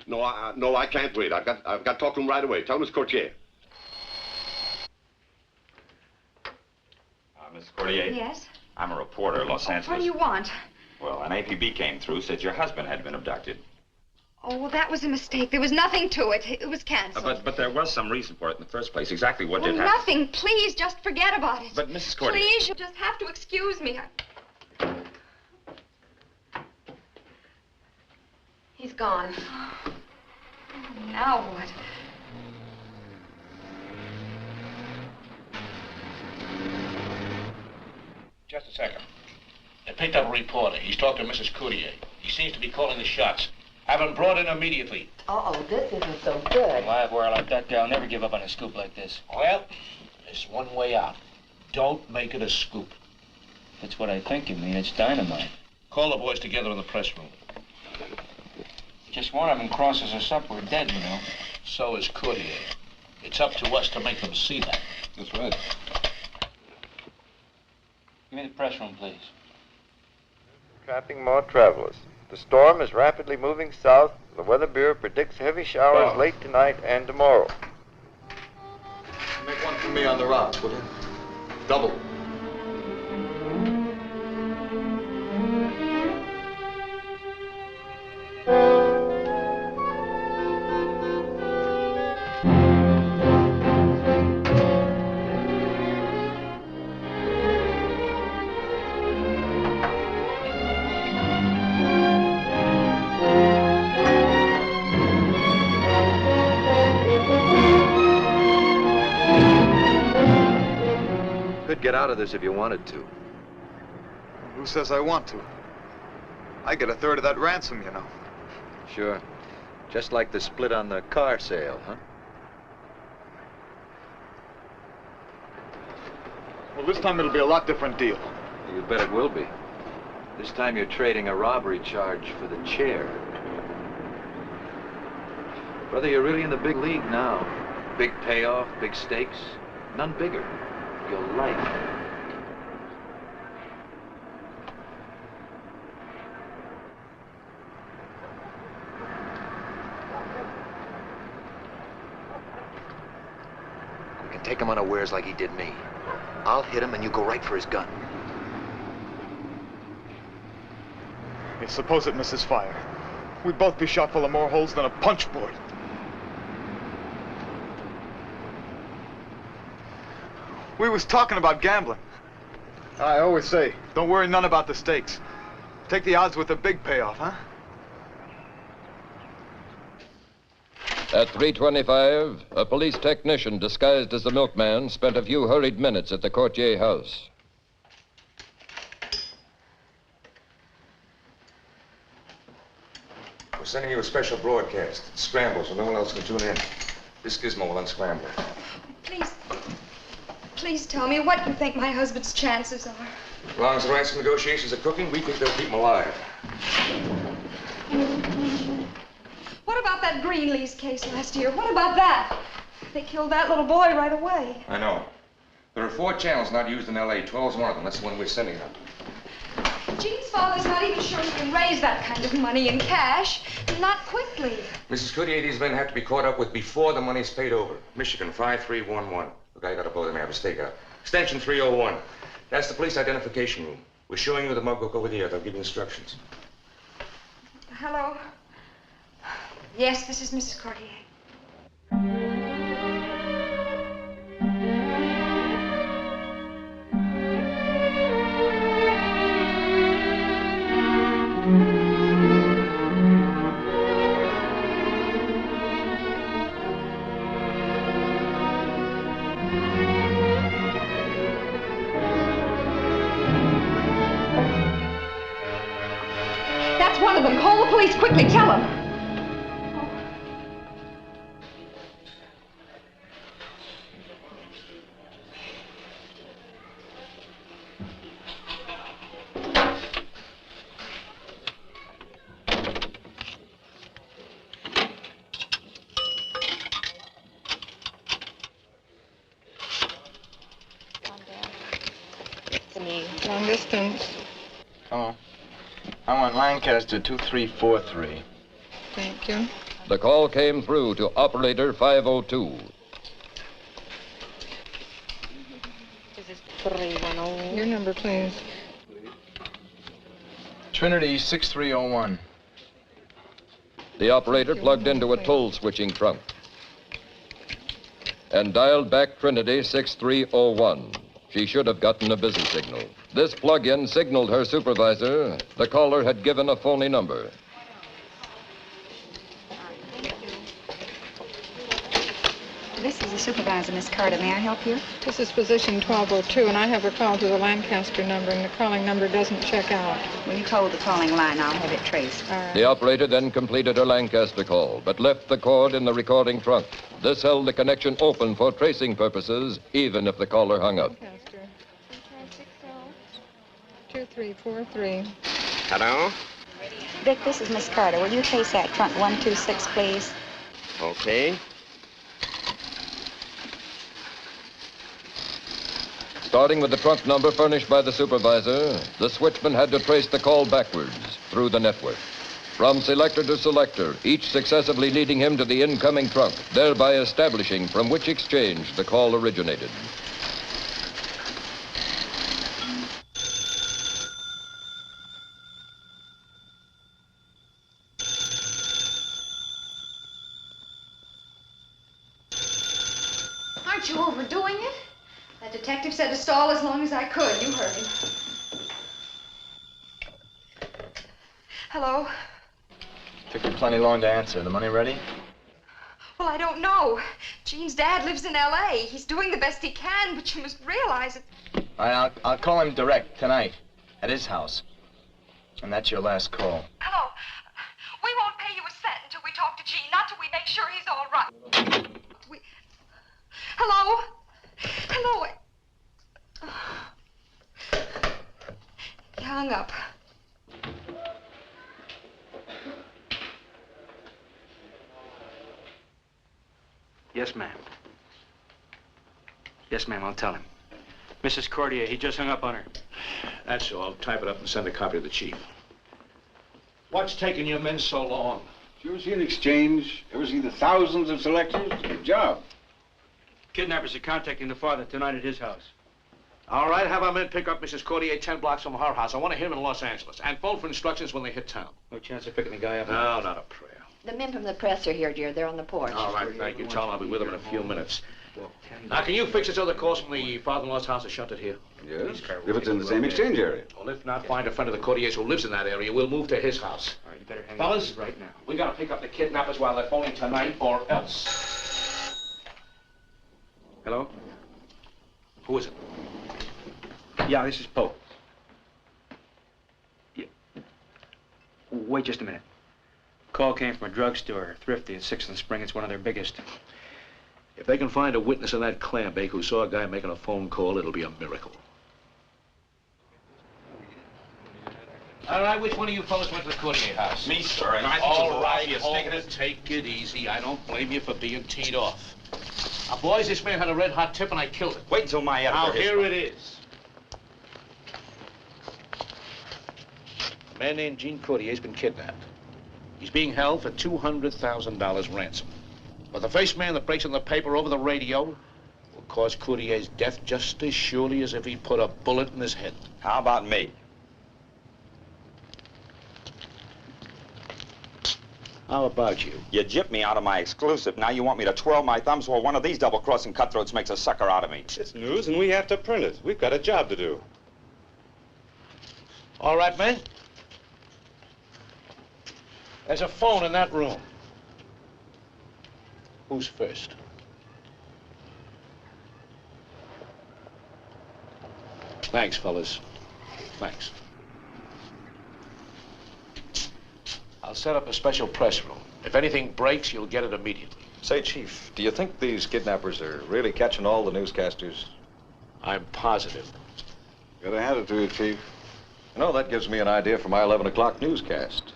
No, I can't wait. I've got to talk to him right away. Tell Miss Courtier. Miss Cordier? Yes? I'm a reporter, Los Angeles. What do you want? Well, an APB came through, said your husband had been abducted. Oh, well, that was a mistake. There was nothing to it. It was canceled. But there was some reason for it in the first place. Exactly what Well, did happen? nothing. Please, just forget about it. But, Mrs. Cordier... Please, you just have to excuse me. He's gone. Now what? Just a second. I picked up a reporter. He's talked to Mrs. Courtier. He seems to be calling the shots. Have him brought in immediately. Uh-oh, this isn't so good. Live wire like that guy will never give up on a scoop like this. Well, there's one way out. Don't make it a scoop. That's what I think you mean. It's dynamite. Call the boys together in the press room. Just one of them crosses us up, we're dead, you know. So is Courtier. It's up to us to make them see that. That's right. Give me the press room, please. Trapping more travelers. The storm is rapidly moving south. The Weather Bureau predicts heavy showers late tonight and tomorrow. Make one for me on the rocks, will you? Double. Get out of this if you wanted to. Who says I want to? I get a third of that ransom, you know. Sure. Just like the split on the car sale, huh? Well, this time it'll be a lot different deal. You bet it will be. This time you're trading a robbery charge for the chair. Brother, you're really in the big league now. Big payoff, big stakes. None bigger. Your life. We can take him unawares like he did me. I'll hit him and you go right for his gun. Hey, suppose it misses fire. We'd both be shot full of more holes than a punch board. We was talking about gambling. I always say, don't worry none about the stakes. Take the odds with the big payoff, huh? At 3:25, a police technician disguised as the milkman spent a few hurried minutes at the Courtier house. We're sending you a special broadcast. It scrambles so no one else can tune in. This gizmo will unscramble it. Please tell me what you think my husband's chances are. As long as the ransom negotiations are cooking, we think they'll keep him alive. What about that Greenlee's case last year? What about that? They killed that little boy right away. I know. There are 4 channels not used in L.A. 12's one of them. That's the one we're sending them. Gene's father's not even sure he can raise that kind of money in cash. Not quickly. Mrs. Courtier, these men have to be caught up with before the money's paid over. Michigan 5311. Look, I gotta blow them out of stakeout. Extension 301. That's the police identification room. We're showing you the mug book over there. They'll give you instructions. Hello? Yes, this is Mrs. Courtier. That's one of them. Call the police quickly. Tell them. Long distance. Hello. I want Lancaster 2343. Thank you. The call came through to operator 502. This is 310. Your number, please. Trinity 6301. The operator plugged into a toll switching trunk and dialed back Trinity 6301. She should have gotten a busy signal. This plug-in signaled her supervisor the caller had given a phony number. This is the supervisor, Miss Carter. May I help you? This is position 1202, and I have a call to the Lancaster number, and the calling number doesn't check out. When you hold the calling line, I'll have it traced. All right. The operator then completed her Lancaster call, but left the cord in the recording trunk. This held the connection open for tracing purposes, even if the caller hung up. Lancaster. 2343. Hello? Dick, this is Miss Carter. Will you face that trunk 126, please? Okay. Starting with the trunk number furnished by the supervisor, the switchman had to trace the call backwards through the network. From selector to selector, each successively leading him to the incoming trunk, thereby establishing from which exchange the call originated. Aren't you overdoing it? That detective said to stall as long as I could. You heard him. Hello? Took you plenty long to answer. The money ready? Well, I don't know. Jean's dad lives in L.A. He's doing the best he can, but you must realize it. All right, I'll call him direct tonight at his house. And that's your last call. Hello? We won't pay you a cent until we talk to Jean, not till we make sure he's all right. Hello? Hello? He hung up. Yes, ma'am. Yes, ma'am, I'll tell him. Mrs. Cordier, he just hung up on her. That's so. I'll type it up and send a copy to the chief. What's taking your men so long? You ever see an exchange? Ever see the thousands of selectors? Good job. Kidnappers are contacting the father tonight at his house. All right, have our men pick up Mrs. Cordier 10 blocks from her house. I want to hear him in Los Angeles. And phone for instructions when they hit town. No chance of picking the guy up? No, not a prayer. The men from the press are here, dear. They're on the porch. All right, thank you. Tell them I'll be with them in a few minutes. Now, can you fix this other course from the father-in-law's house is shunted here? Yes, if it's in the same exchange area. Well, if not, find a friend of the Cordiers who lives in that area. We'll move to his house. All right, you better hang Fellas, up right now. We gotta pick up the kidnappers while they're phoning tonight, or else. Hello? Who is it? Yeah, this is Pope. Yeah. Wait just a minute. Call came from a drugstore, Thrifty, at 6th and Spring. It's one of their biggest. If they can find a witness in that clambake who saw a guy making a phone call, it'll be a miracle. All right, which one of you fellas went to the Cordier house? Me, sir, and I think All right, taking it. take it easy. I don't blame you for being teed off. Now, boys, this man had a red-hot tip, and I killed it. Wait until my editor Now, hits here me. it is. A man named Gene Cordier has been kidnapped. He's being held for $200,000 ransom. But the first man that breaks in the paper over the radio will cause Coudier's death just as surely as if he put a bullet in his head. How about me? How about you? You gypped me out of my exclusive. Now you want me to twirl my thumbs while one of these double-crossing cutthroats makes a sucker out of me. It's news, and we have to print it. We've got a job to do. All right, men? There's a phone in that room. Who's first? Thanks, fellas. Thanks. I'll set up a special press room. If anything breaks, you'll get it immediately. Say, Chief, do you think these kidnappers are really catching all the newscasters? I'm positive. Gotta hand it to you, Chief. You know, that gives me an idea for my 11 o'clock newscast.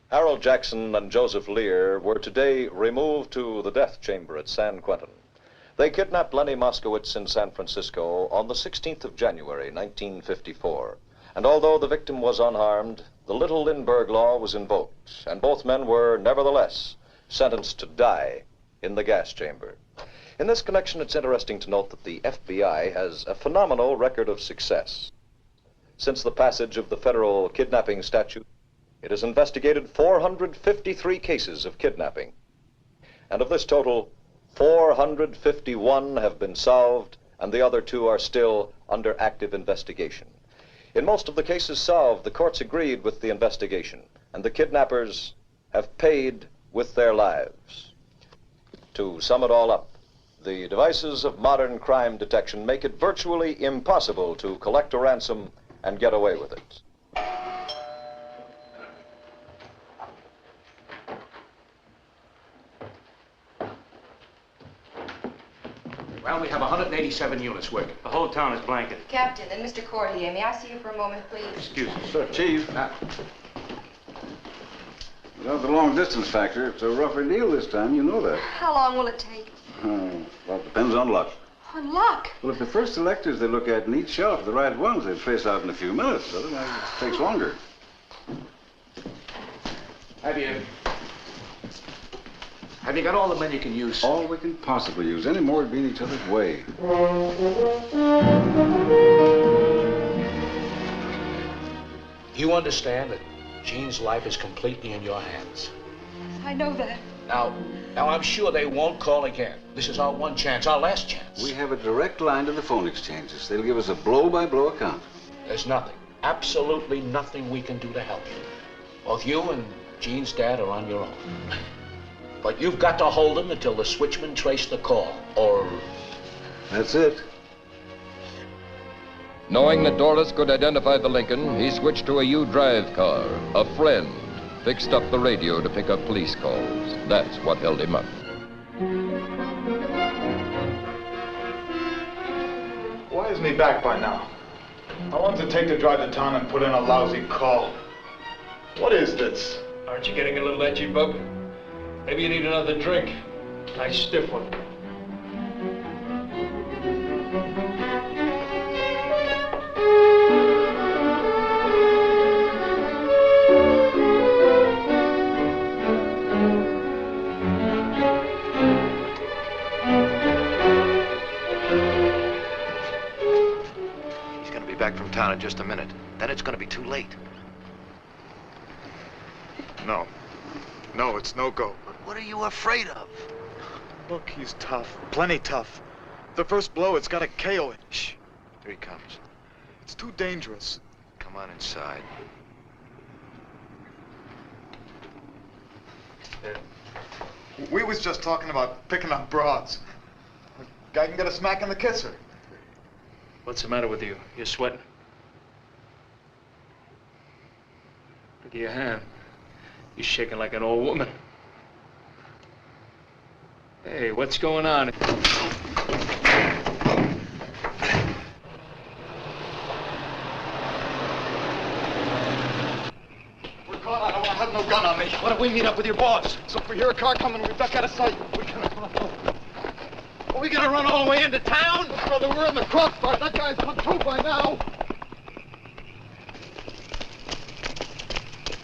Harold Jackson and Joseph Lear were today removed to the death chamber at San Quentin. They kidnapped Lenny Moskowitz in San Francisco on the 16th of January, 1954. And although the victim was unharmed, the Little Lindbergh Law was invoked, and both men were, nevertheless, sentenced to die in the gas chamber. In this connection, it's interesting to note that the FBI has a phenomenal record of success. Since the passage of the federal kidnapping statute, it has investigated 453 cases of kidnapping. And of this total, 451 have been solved, and the other 2 are still under active investigation. In most of the cases solved, the courts agreed with the investigation, and the kidnappers have paid with their lives. To sum it all up, the devices of modern crime detection make it virtually impossible to collect a ransom and get away with it. Well, we have 187 units working. The whole town is blanketed. Captain, and Mr. Cordier, may I see you for a moment, please? Excuse me. Sir, Chief. Without the long distance factor, it's a rougher deal this time. You know that. How long will it take? Well, it depends on luck. On luck. Well, if the first selectors they look at in each shelf are the right ones, they'll trace out in a few minutes. Otherwise, it takes longer. Have you got all the men you can use? All we can possibly use. Any more would be in each other's way. You understand that Jean's life is completely in your hands. I know that. Now I'm sure they won't call again. This is our one chance, our last chance. We have a direct line to the phone exchanges. They'll give us a blow-by-blow account. There's nothing, absolutely nothing we can do to help you. Both you and Jean's dad are on your own. But you've got to hold them until the switchman traced the call, or... That's it. Knowing that Doris could identify the Lincoln, he switched to a U-Drive car. A friend fixed up the radio to pick up police calls. That's what held him up. Why isn't he back by now? How long does it take to drive to town and put in a lousy call? What is this? Aren't you getting a little edgy, Bub? Maybe you need another drink. Nice stiff one. He's gonna be back from town in just a minute. Then it's gonna be too late. No. No, it's no go. What are you afraid of? Look, he's tough. Plenty tough. The first blow, it's got a KO it. Shh. Here he comes. It's too dangerous. Come on inside. We was just talking about picking up broads. A guy can get a smack in the kisser. What's the matter with you? You're sweating? Look at your hand. You're shaking like an old woman. Hey, what's going on? We're caught. I don't have no gun on me. Why don't we meet up with your boss? So if we hear a car coming, we duck out of sight. Are we gonna run all the way into town? Brother, we're in the crossfire. That guy's come through by now.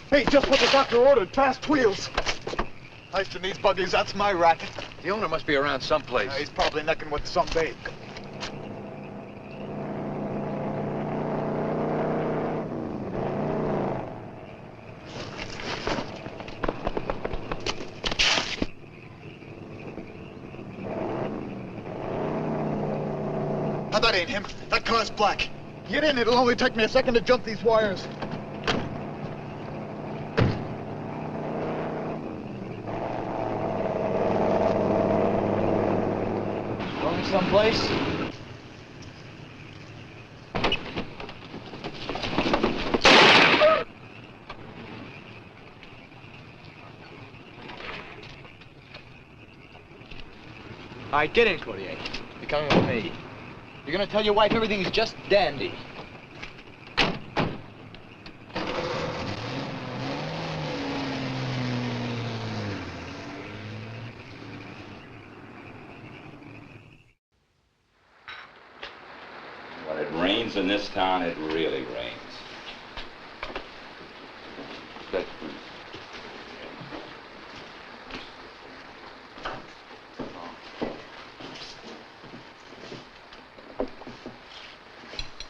Hey, just what the doctor ordered. Fast wheels. Heist in these buggies, that's my racket. The owner must be around someplace. He's probably necking with some babe. Now that ain't him. That car's black. Get in, it'll only take me a second to jump these wires. Going someplace? All right, get in, Cordier. You're coming with me. You're gonna tell your wife everything's just dandy. When it rains in this town, it really rains.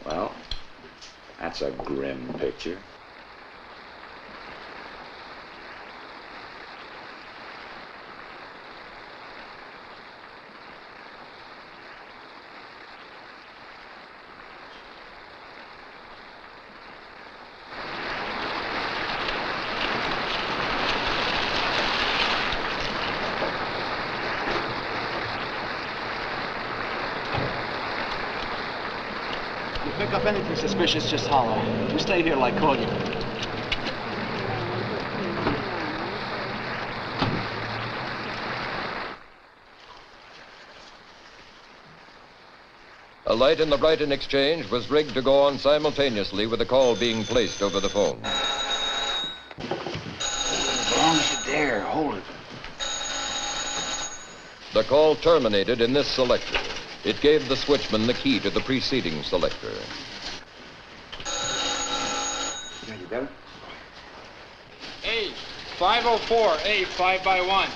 Well, that's a grim picture. Pick up anything suspicious, just holler. We stay here like Cordier. A light in the Brighton Exchange was rigged to go on simultaneously with the call being placed over the phone. Armstrong There, hold it. The call terminated in this selector. It gave the switchman the key to the preceding selector. There, you got it? A 504, A 5x1.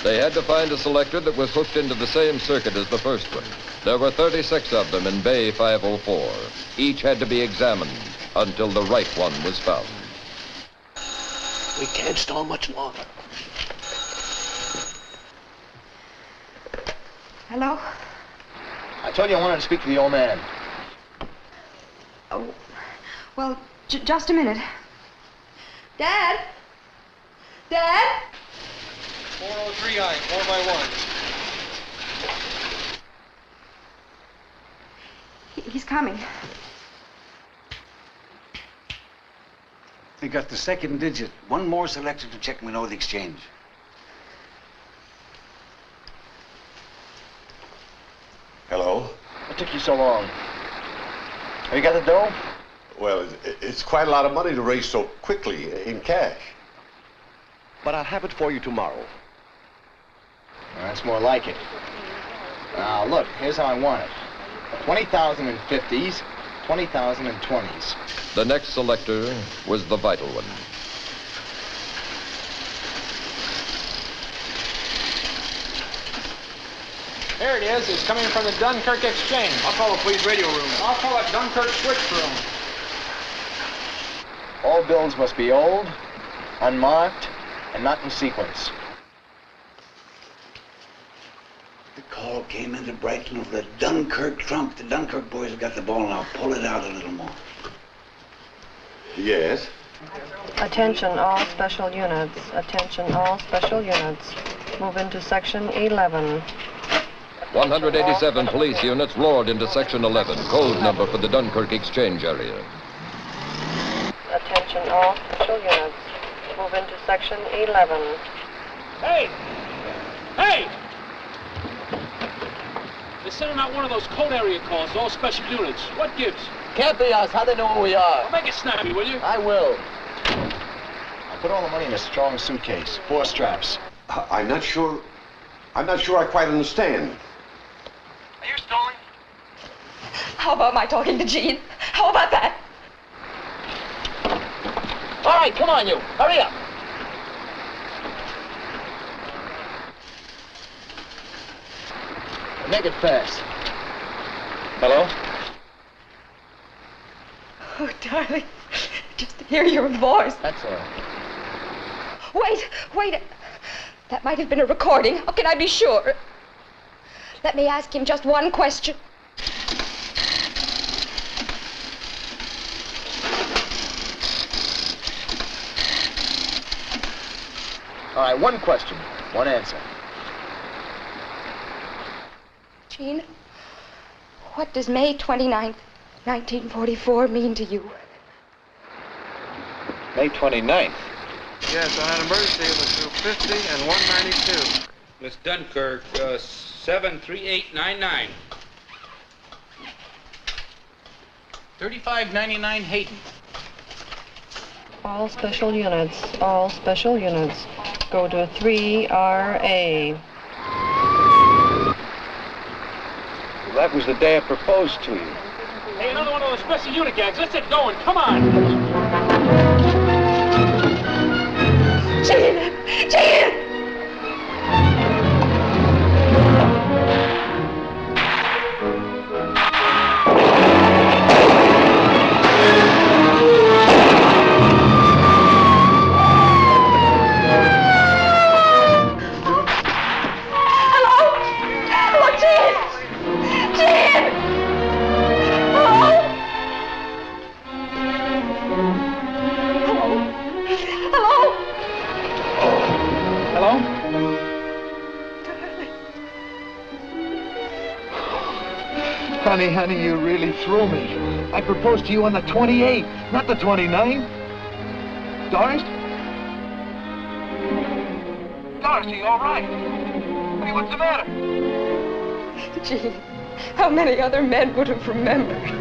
They had to find a selector that was hooked into the same circuit as the first one. There were 36 of them in Bay 504. Each had to be examined until the right one was found. We can't stall much longer. Hello? I told you I wanted to speak to the old man. Oh, well, just a minute. Dad? Dad? 403I, 4x1. He's coming. We got the second digit. One more selector to check and we know the exchange. Hello? What took you so long? Have you got the dough? Well, it's quite a lot of money to raise so quickly in cash. But I'll have it for you tomorrow. Well, that's more like it. Now, look, here's how I want it. 20,000 in 50s, 20,000 in 20s. The next selector was the vital one. There it is. It's coming from the Dunkirk Exchange. I'll call the police radio room. I'll call it Dunkirk Switch Room. All bills must be old, unmarked, and not in sequence. The call came into Brighton over the Dunkirk trunk. The Dunkirk boys have got the ball now. Pull it out a little more. Yes? Attention all special units. Attention all special units. Move into section 11. 187 police units roared into Section 11, code number for the Dunkirk Exchange area. Attention all special units. Move into section 11. Hey! Hey! They're sending out one of those code area calls to all special units. What gives? Can't be us. How they know who we are? Well, make it snappy, will you? I will. I put all the money in a strong suitcase. 4 straps. I'm not sure I quite understand. Are you stalling? How about my talking to Jean? How about that? All right, come on, you. Hurry up. Make it fast. Hello? Oh, darling. Just to hear your voice. That's all. Wait. That might have been a recording. How can I be sure? Let me ask him just one question. All right, one question, one answer. Jean, what does May 29th, 1944 mean to you? May 29th? Yes, I had an emergency of the 250 and 192. Miss Dunkirk, 73899. 3599 Hayden. All special units. All special units. Go to 3RA. Well, that was the day I proposed to you. Hey, another one of those special unit gags. Let's get going. Come on. Jean! Honey, you really threw me. I proposed to you on the 28th, not the 29th. Doris? Doris, are you all right? Hey, what's the matter? Jean, how many other men would have remembered?